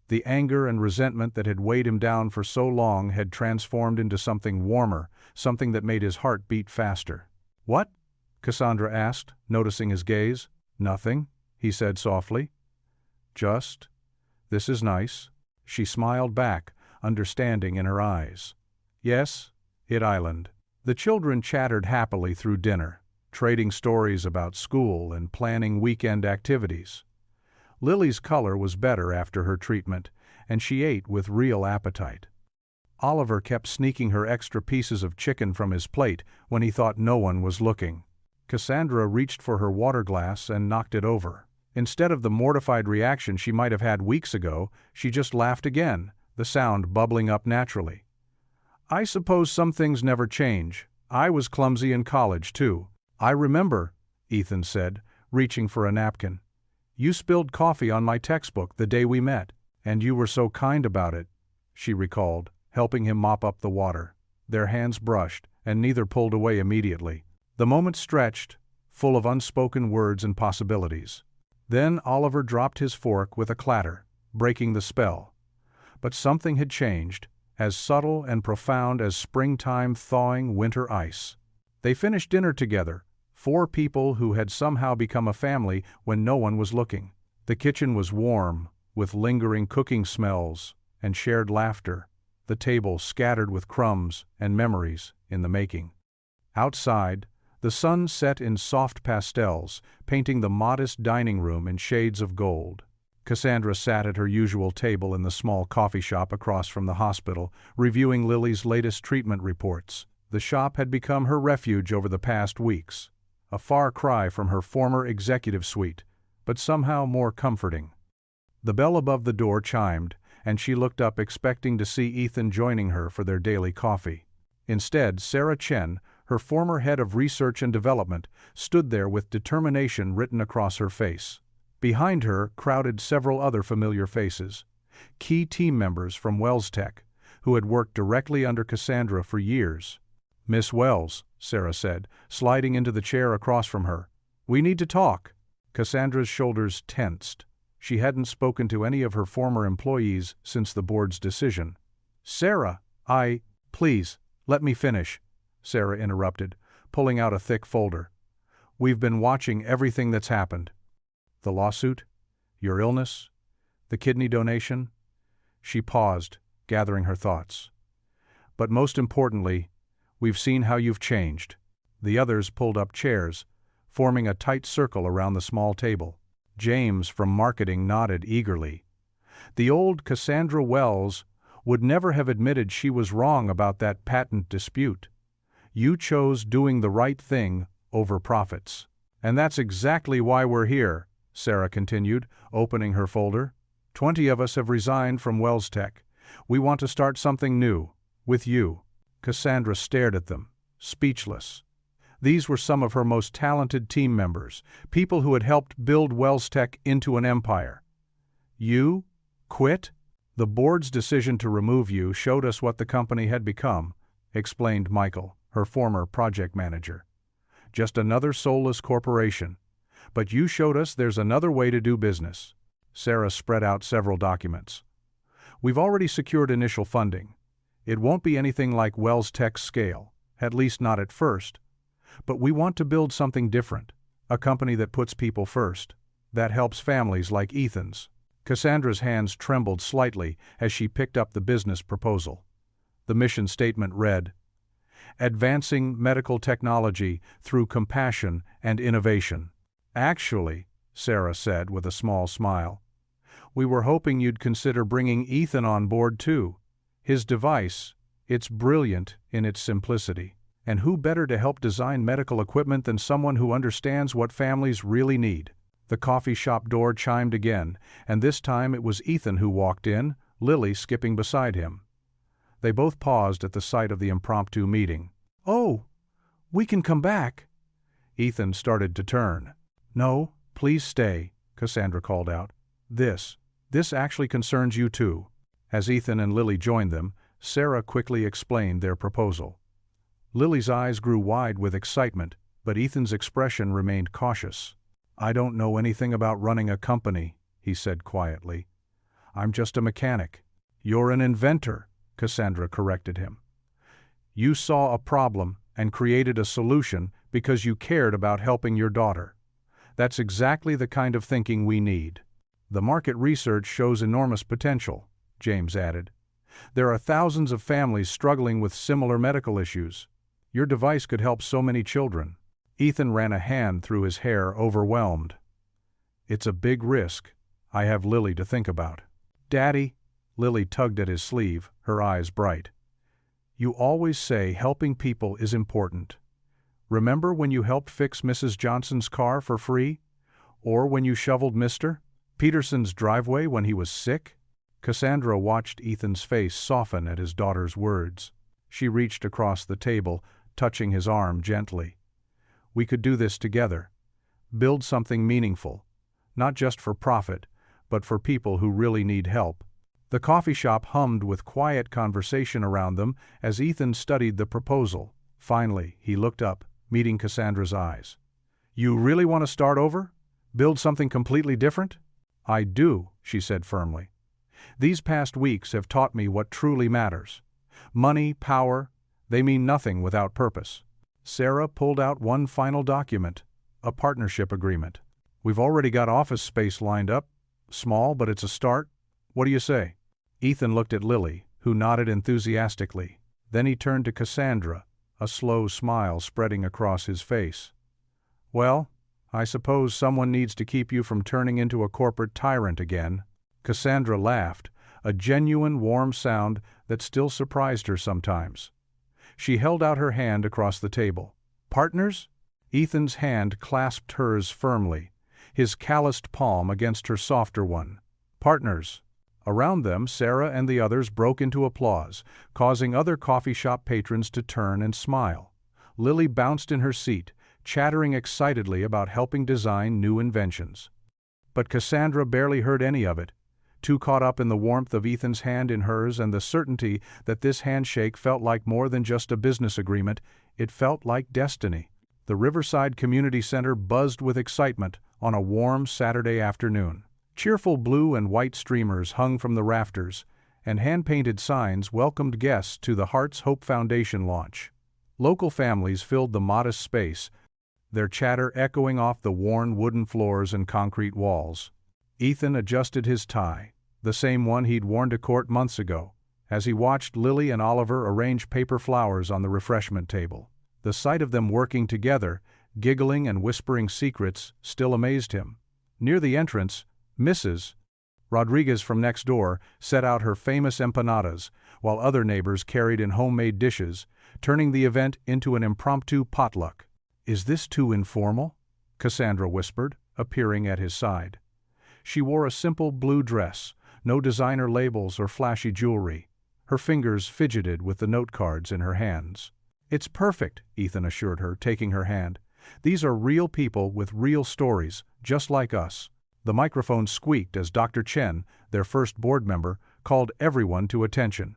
The anger and resentment that had weighed him down for so long had transformed into something warmer, something that made his heart beat faster. "What?" Cassandra asked, noticing his gaze. "Nothing," he said softly. "Just, this is nice." She smiled back, understanding in her eyes. "Yes, it island." The children chattered happily through dinner, trading stories about school and planning weekend activities. Lily's color was better after her treatment, and she ate with real appetite. Oliver kept sneaking her extra pieces of chicken from his plate when he thought no one was looking. Cassandra reached for her water glass and knocked it over. Instead of the mortified reaction she might have had weeks ago, she just laughed again, the sound bubbling up naturally. "I suppose some things never change. I was clumsy in college, too." "I remember," Ethan said, reaching for a napkin. "You spilled coffee on my textbook the day we met, and you were so kind about it," she recalled, helping him mop up the water. Their hands brushed, and neither pulled away immediately. The moment stretched, full of unspoken words and possibilities. Then Oliver dropped his fork with a clatter, breaking the spell. But something had changed, as subtle and profound as springtime thawing winter ice. They finished dinner together, 4 people who had somehow become a family when no one was looking. The kitchen was warm, with lingering cooking smells and shared laughter, the table scattered with crumbs and memories in the making. Outside, the sun set in soft pastels, painting the modest dining room in shades of gold. Cassandra sat at her usual table in the small coffee shop across from the hospital, reviewing Lily's latest treatment reports. The shop had become her refuge over the past weeks, a far cry from her former executive suite, but somehow more comforting. The bell above the door chimed, and she looked up expecting to see Ethan joining her for their daily coffee. Instead, Sarah Chen, her former head of research and development, stood there with determination written across her face. Behind her crowded several other familiar faces, key team members from Wells Tech, who had worked directly under Cassandra for years. "Miss Wells," Sarah said, sliding into the chair across from her. "We need to talk." Cassandra's shoulders tensed. She hadn't spoken to any of her former employees since the board's decision. "Sarah, please, let me finish," Sarah interrupted, pulling out a thick folder. "We've been watching everything that's happened. The lawsuit, your illness, the kidney donation." She paused, gathering her thoughts. "But most importantly, we've seen how you've changed." The others pulled up chairs, forming a tight circle around the small table. James from marketing nodded eagerly. The old Cassandra Wells would never have admitted she was wrong about that patent dispute. "You chose doing the right thing over profits. And that's exactly why we're here," Sarah continued, opening her folder. 20 of us have resigned from Wells Tech. We want to start something new, with you." Cassandra stared at them, speechless. These were some of her most talented team members, people who had helped build Wells Tech into an empire. "You? Quit?" "The board's decision to remove you showed us what the company had become," explained Michael, her former project manager. "Just another soulless corporation. But you showed us there's another way to do business." Sarah spread out several documents. "We've already secured initial funding. It won't be anything like Wells Tech's scale, at least not at first. But we want to build something different, a company that puts people first, that helps families like Ethan's." Cassandra's hands trembled slightly as she picked up the business proposal. The mission statement read, "Advancing medical technology through compassion and innovation." "Actually," Sarah said with a small smile, We were hoping you'd consider bringing Ethan on board too. His device, it's brilliant in its simplicity. And who better to help design medical equipment than someone who understands what families really need? The coffee shop door chimed again, and this time it was Ethan who walked in, Lily skipping beside him. They both paused at the sight of the impromptu meeting. "Oh, we can come back." Ethan started to turn. "No, please stay," Cassandra called out. This actually concerns you too." As Ethan and Lily joined them, Sarah quickly explained their proposal. Lily's eyes grew wide with excitement, but Ethan's expression remained cautious. "I don't know anything about running a company," he said quietly. "I'm just a mechanic." "You're an inventor," Cassandra corrected him. "You saw a problem and created a solution because you cared about helping your daughter. That's exactly the kind of thinking we need." "The market research shows enormous potential," James added. "There are thousands of families struggling with similar medical issues. Your device could help so many children." Ethan ran a hand through his hair, overwhelmed. "It's a big risk. I have Lily to think about." "Daddy," Lily tugged at his sleeve, her eyes bright. "You always say helping people is important. Remember when you helped fix Mrs. Johnson's car for free? Or when you shoveled Mr. Peterson's driveway when he was sick?" Cassandra watched Ethan's face soften at his daughter's words. She reached across the table, touching his arm gently. "We could do this together. Build something meaningful, not just for profit, but for people who really need help." The coffee shop hummed with quiet conversation around them as Ethan studied the proposal. Finally, he looked up, meeting Cassandra's eyes. "You really want to start over? Build something completely different?" "I do," she said firmly. "These past weeks have taught me what truly matters. Money, power, they mean nothing without purpose." Sarah pulled out one final document, a partnership agreement. "We've already got office space lined up. Small, but it's a start. What do you say?" Ethan looked at Lily, who nodded enthusiastically. Then he turned to Cassandra, a slow smile spreading across his face. "Well, I suppose someone needs to keep you from turning into a corporate tyrant again." Cassandra laughed, a genuine warm sound that still surprised her sometimes. She held out her hand across the table. "Partners?" Ethan's hand clasped hers firmly, his calloused palm against her softer one. "Partners." Around them, Sarah and the others broke into applause, causing other coffee shop patrons to turn and smile. Lily bounced in her seat, chattering excitedly about helping design new inventions. But Cassandra barely heard any of it, too caught up in the warmth of Ethan's hand in hers and the certainty that this handshake felt like more than just a business agreement, it felt like destiny. The Riverside Community Center buzzed with excitement on a warm Saturday afternoon. Cheerful blue and white streamers hung from the rafters, and hand-painted signs welcomed guests to the Hearts Hope Foundation launch. Local families filled the modest space, their chatter echoing off the worn wooden floors and concrete walls. Ethan adjusted his tie, the same one he'd worn to court months ago, as he watched Lily and Oliver arrange paper flowers on the refreshment table. The sight of them working together, giggling and whispering secrets, still amazed him. Near the entrance, Mrs. Rodriguez from next door set out her famous empanadas, while other neighbors carried in homemade dishes, turning the event into an impromptu potluck. "Is this too informal?" Cassandra whispered, appearing at his side. She wore a simple blue dress, no designer labels or flashy jewelry. Her fingers fidgeted with the note cards in her hands. "It's perfect," Ethan assured her, taking her hand. "These are real people with real stories, just like us." The microphone squeaked as Dr. Chen, their first board member, called everyone to attention.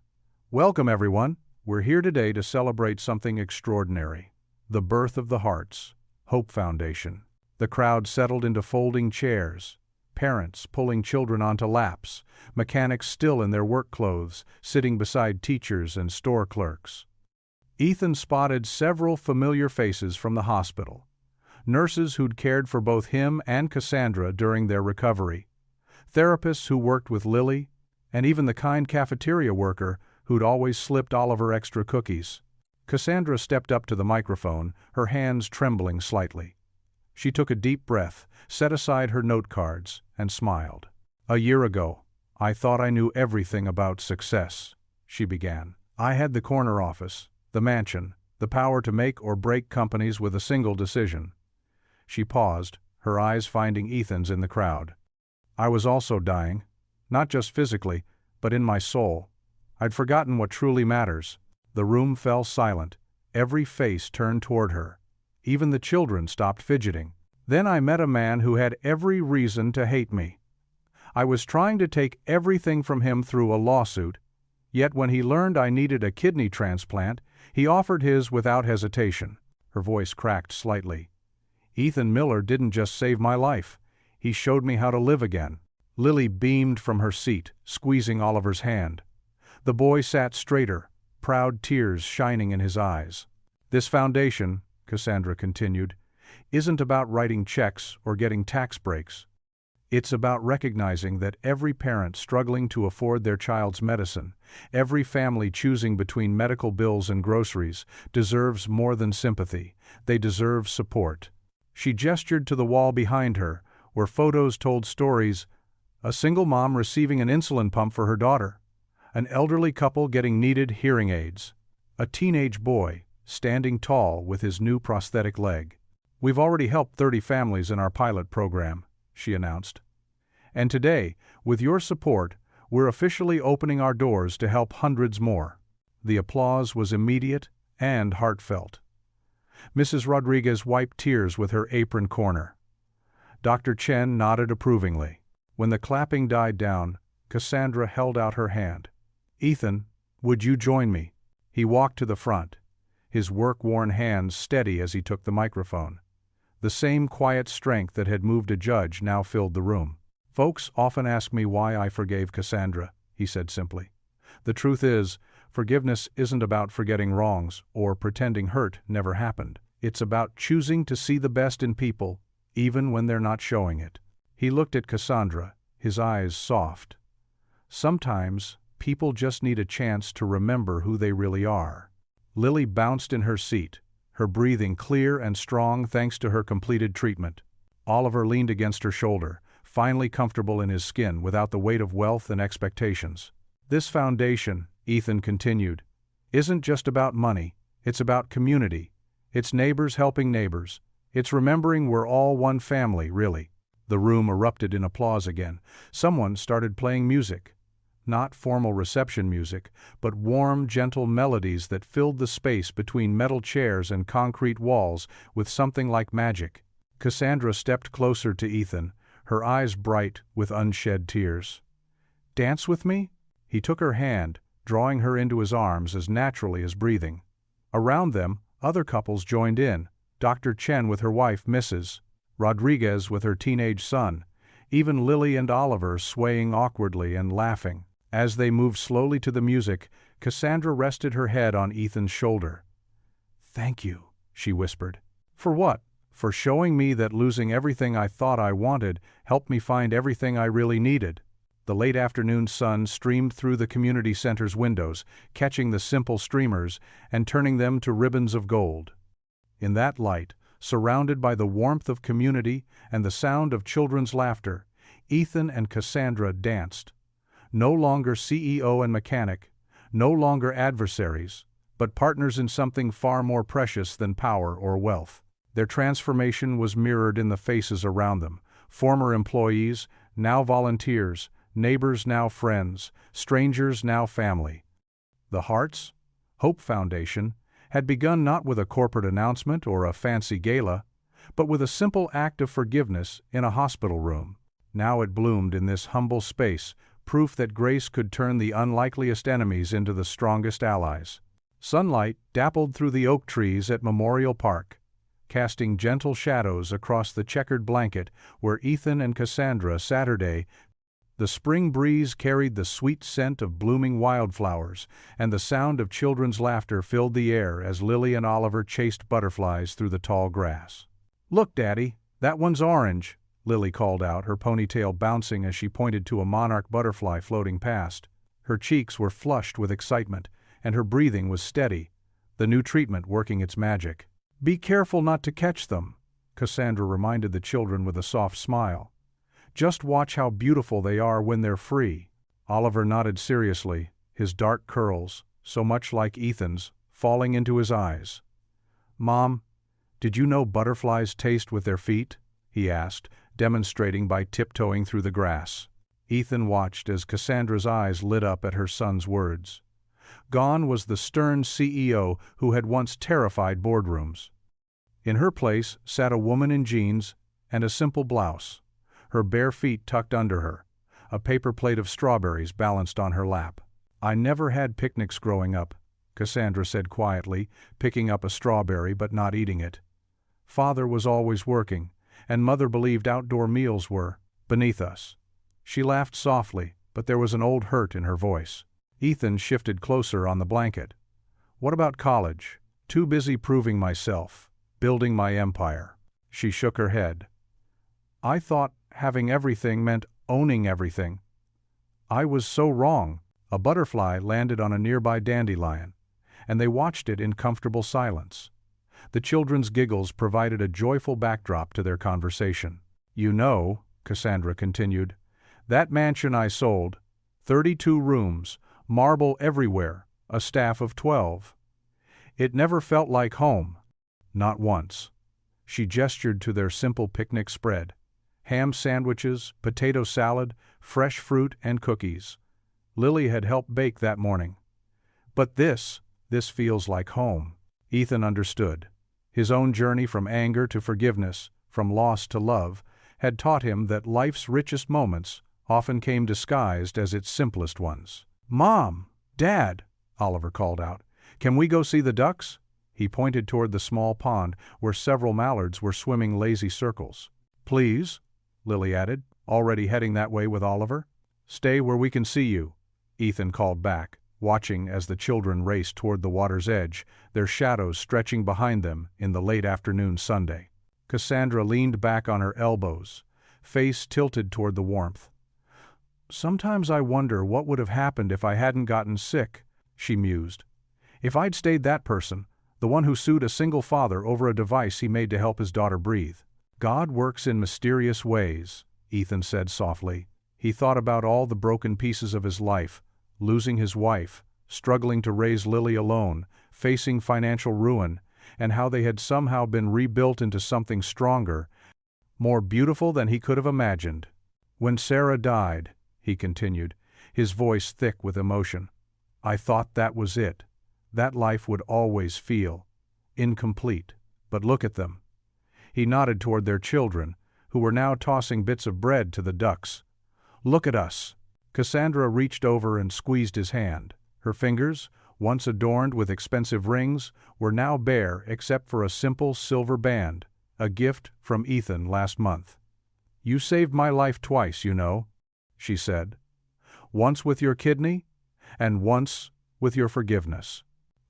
"Welcome, everyone. We're here today to celebrate something extraordinary. The birth of the Hearts Hope Foundation." The crowd settled into folding chairs, parents pulling children onto laps, mechanics still in their work clothes, sitting beside teachers and store clerks. Ethan spotted several familiar faces from the hospital. Nurses who'd cared for both him and Cassandra during their recovery, therapists who worked with Lily, and even the kind cafeteria worker who'd always slipped Oliver extra cookies. Cassandra stepped up to the microphone, her hands trembling slightly. She took a deep breath, set aside her note cards, and smiled. "A year ago, I thought I knew everything about success," she began. "I had the corner office, the mansion, the power to make or break companies with a single decision." She paused, her eyes finding Ethan's in the crowd. "I was also dying, not just physically, but in my soul. I'd forgotten what truly matters." The room fell silent, every face turned toward her. Even the children stopped fidgeting. "Then I met a man who had every reason to hate me. I was trying to take everything from him through a lawsuit, yet when he learned I needed a kidney transplant, he offered his without hesitation." Her voice cracked slightly. "Ethan Miller didn't just save my life, he showed me how to live again." Lily beamed from her seat, squeezing Oliver's hand. The boy sat straighter, proud tears shining in his eyes. "This foundation," Cassandra continued, "isn't about writing checks or getting tax breaks. It's about recognizing that every parent struggling to afford their child's medicine, every family choosing between medical bills and groceries, deserves more than sympathy. They deserve support." She gestured to the wall behind her, where photos told stories: a single mom receiving an insulin pump for her daughter, an elderly couple getting needed hearing aids, a teenage boy standing tall with his new prosthetic leg. "We've already helped 30 families in our pilot program," she announced. "And today, with your support, we're officially opening our doors to help hundreds more." The applause was immediate and heartfelt. Mrs. Rodriguez wiped tears with her apron corner. Dr. Chen nodded approvingly. When the clapping died down, Cassandra held out her hand. "Ethan, would you join me?" He walked to the front, his work-worn hands steady as he took the microphone. The same quiet strength that had moved a judge now filled the room. "Folks often ask me why I forgave Cassandra," he said simply. "The truth is, forgiveness isn't about forgetting wrongs or pretending hurt never happened. It's about choosing to see the best in people, even when they're not showing it." He looked at Cassandra, his eyes soft. "Sometimes, people just need a chance to remember who they really are." Lily bounced in her seat, her breathing clear and strong thanks to her completed treatment. Oliver leaned against her shoulder, finally comfortable in his skin without the weight of wealth and expectations. "This foundation," Ethan continued, "isn't just about money, it's about community. It's neighbors helping neighbors. It's remembering we're all one family, really." The room erupted in applause again. Someone started playing music. Not formal reception music, but warm, gentle melodies that filled the space between metal chairs and concrete walls with something like magic. Cassandra stepped closer to Ethan, her eyes bright with unshed tears. "Dance with me?" He took her hand, drawing her into his arms as naturally as breathing. Around them, other couples joined in, Dr. Chen with her wife, Mrs. Rodriguez with her teenage son, even Lily and Oliver swaying awkwardly and laughing. As they moved slowly to the music, Cassandra rested her head on Ethan's shoulder. "Thank you," she whispered. "For what?" "For showing me that losing everything I thought I wanted helped me find everything I really needed." The late afternoon sun streamed through the community center's windows, catching the simple streamers and turning them to ribbons of gold. In that light, surrounded by the warmth of community and the sound of children's laughter, Ethan and Cassandra danced. No longer CEO and mechanic, no longer adversaries, but partners in something far more precious than power or wealth. Their transformation was mirrored in the faces around them, former employees, now volunteers, neighbors now friends, strangers now family. The Hearts, Hope Foundation, had begun not with a corporate announcement or a fancy gala, but with a simple act of forgiveness in a hospital room. Now it bloomed in this humble space, proof that grace could turn the unlikeliest enemies into the strongest allies. Sunlight dappled through the oak trees at Memorial Park, casting gentle shadows across the checkered blanket where Ethan and Cassandra Saturday. The spring breeze carried the sweet scent of blooming wildflowers, and the sound of children's laughter filled the air as Lily and Oliver chased butterflies through the tall grass. "Look, Daddy, that one's orange," Lily called out, her ponytail bouncing as she pointed to a monarch butterfly floating past. Her cheeks were flushed with excitement, and her breathing was steady, the new treatment working its magic. "Be careful not to catch them," Cassandra reminded the children with a soft smile. Just watch how beautiful they are when they're free." Oliver nodded seriously, his dark curls, so much like Ethan's, falling into his eyes. "Mom, did you know butterflies taste with their feet?" he asked, demonstrating by tiptoeing through the grass. Ethan watched as Cassandra's eyes lit up at her son's words. Gone was the stern CEO who had once terrified boardrooms. In her place sat a woman in jeans and a simple blouse, her bare feet tucked under her, a paper plate of strawberries balanced on her lap. "I never had picnics growing up," Cassandra said quietly, picking up a strawberry but not eating it. "Father was always working, and Mother believed outdoor meals were beneath us." She laughed softly, but there was an old hurt in her voice. Ethan shifted closer on the blanket. "What about college? Too busy proving myself, building my empire." She shook her head. "I thought having everything meant owning everything. I was so wrong." A butterfly landed on a nearby dandelion, and they watched it in comfortable silence. The children's giggles provided a joyful backdrop to their conversation. "You know," Cassandra continued, "that mansion I sold, 32 rooms, marble everywhere, a staff of 12. It never felt like home. Not once." She gestured to their simple picnic spread: ham sandwiches, potato salad, fresh fruit, and cookies. Lily had helped bake that morning. "But this feels like home." Ethan understood. His own journey from anger to forgiveness, from loss to love, had taught him that life's richest moments often came disguised as its simplest ones. "Mom! Dad!" Oliver called out. "Can we go see the ducks?" He pointed toward the small pond where several mallards were swimming lazy circles. "Please," Lily added, already heading that way with Oliver. "Stay where we can see you," Ethan called back, watching as the children raced toward the water's edge, their shadows stretching behind them in the late afternoon Sunday. Cassandra leaned back on her elbows, face tilted toward the warmth. "Sometimes I wonder what would have happened if I hadn't gotten sick," she mused. "If I'd stayed that person, the one who sued a single father over a device he made to help his daughter breathe." "God works in mysterious ways," Ethan said softly. He thought about all the broken pieces of his life, losing his wife, struggling to raise Lily alone, facing financial ruin, and how they had somehow been rebuilt into something stronger, more beautiful than he could have imagined. "When Sarah died," he continued, his voice thick with emotion, "I thought that was it. That life would always feel incomplete. But look at them." He nodded toward their children, who were now tossing bits of bread to the ducks. "Look at us." Cassandra reached over and squeezed his hand. Her fingers, once adorned with expensive rings, were now bare except for a simple silver band, a gift from Ethan last month. "You saved my life twice, you know," she said. "Once with your kidney, and once with your forgiveness."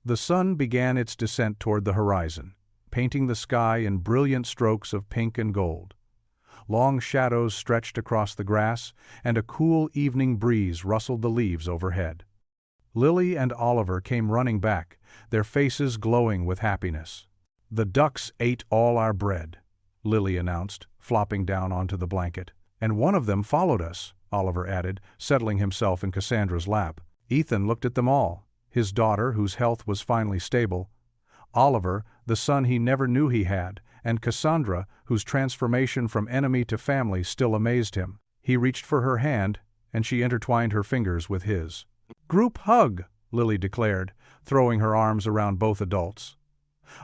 The sun began its descent toward the horizon, painting the sky in brilliant strokes of pink and gold. Long shadows stretched across the grass, and a cool evening breeze rustled the leaves overhead. Lily and Oliver came running back, their faces glowing with happiness. "The ducks ate all our bread," Lily announced, flopping down onto the blanket. "And one of them followed us," Oliver added, settling himself in Cassandra's lap. Ethan looked at them all, his daughter, whose health was finally stable, Oliver, the son he never knew he had, and Cassandra, whose transformation from enemy to family still amazed him. He reached for her hand, and she intertwined her fingers with his. "Group hug," Lily declared, throwing her arms around both adults.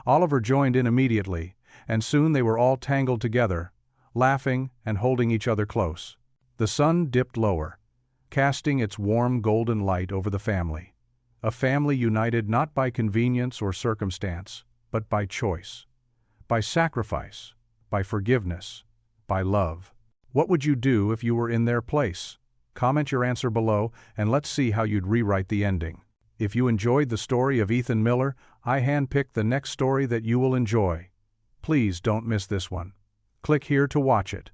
Oliver joined in immediately, and soon they were all tangled together, laughing and holding each other close. The sun dipped lower, casting its warm golden light over the family. A family united not by convenience or circumstance, but by choice, by sacrifice, by forgiveness, by love. What would you do if you were in their place? Comment your answer below, and let's see how you'd rewrite the ending. If you enjoyed the story of Ethan Miller, I handpicked the next story that you will enjoy. Please don't miss this one. Click here to watch it.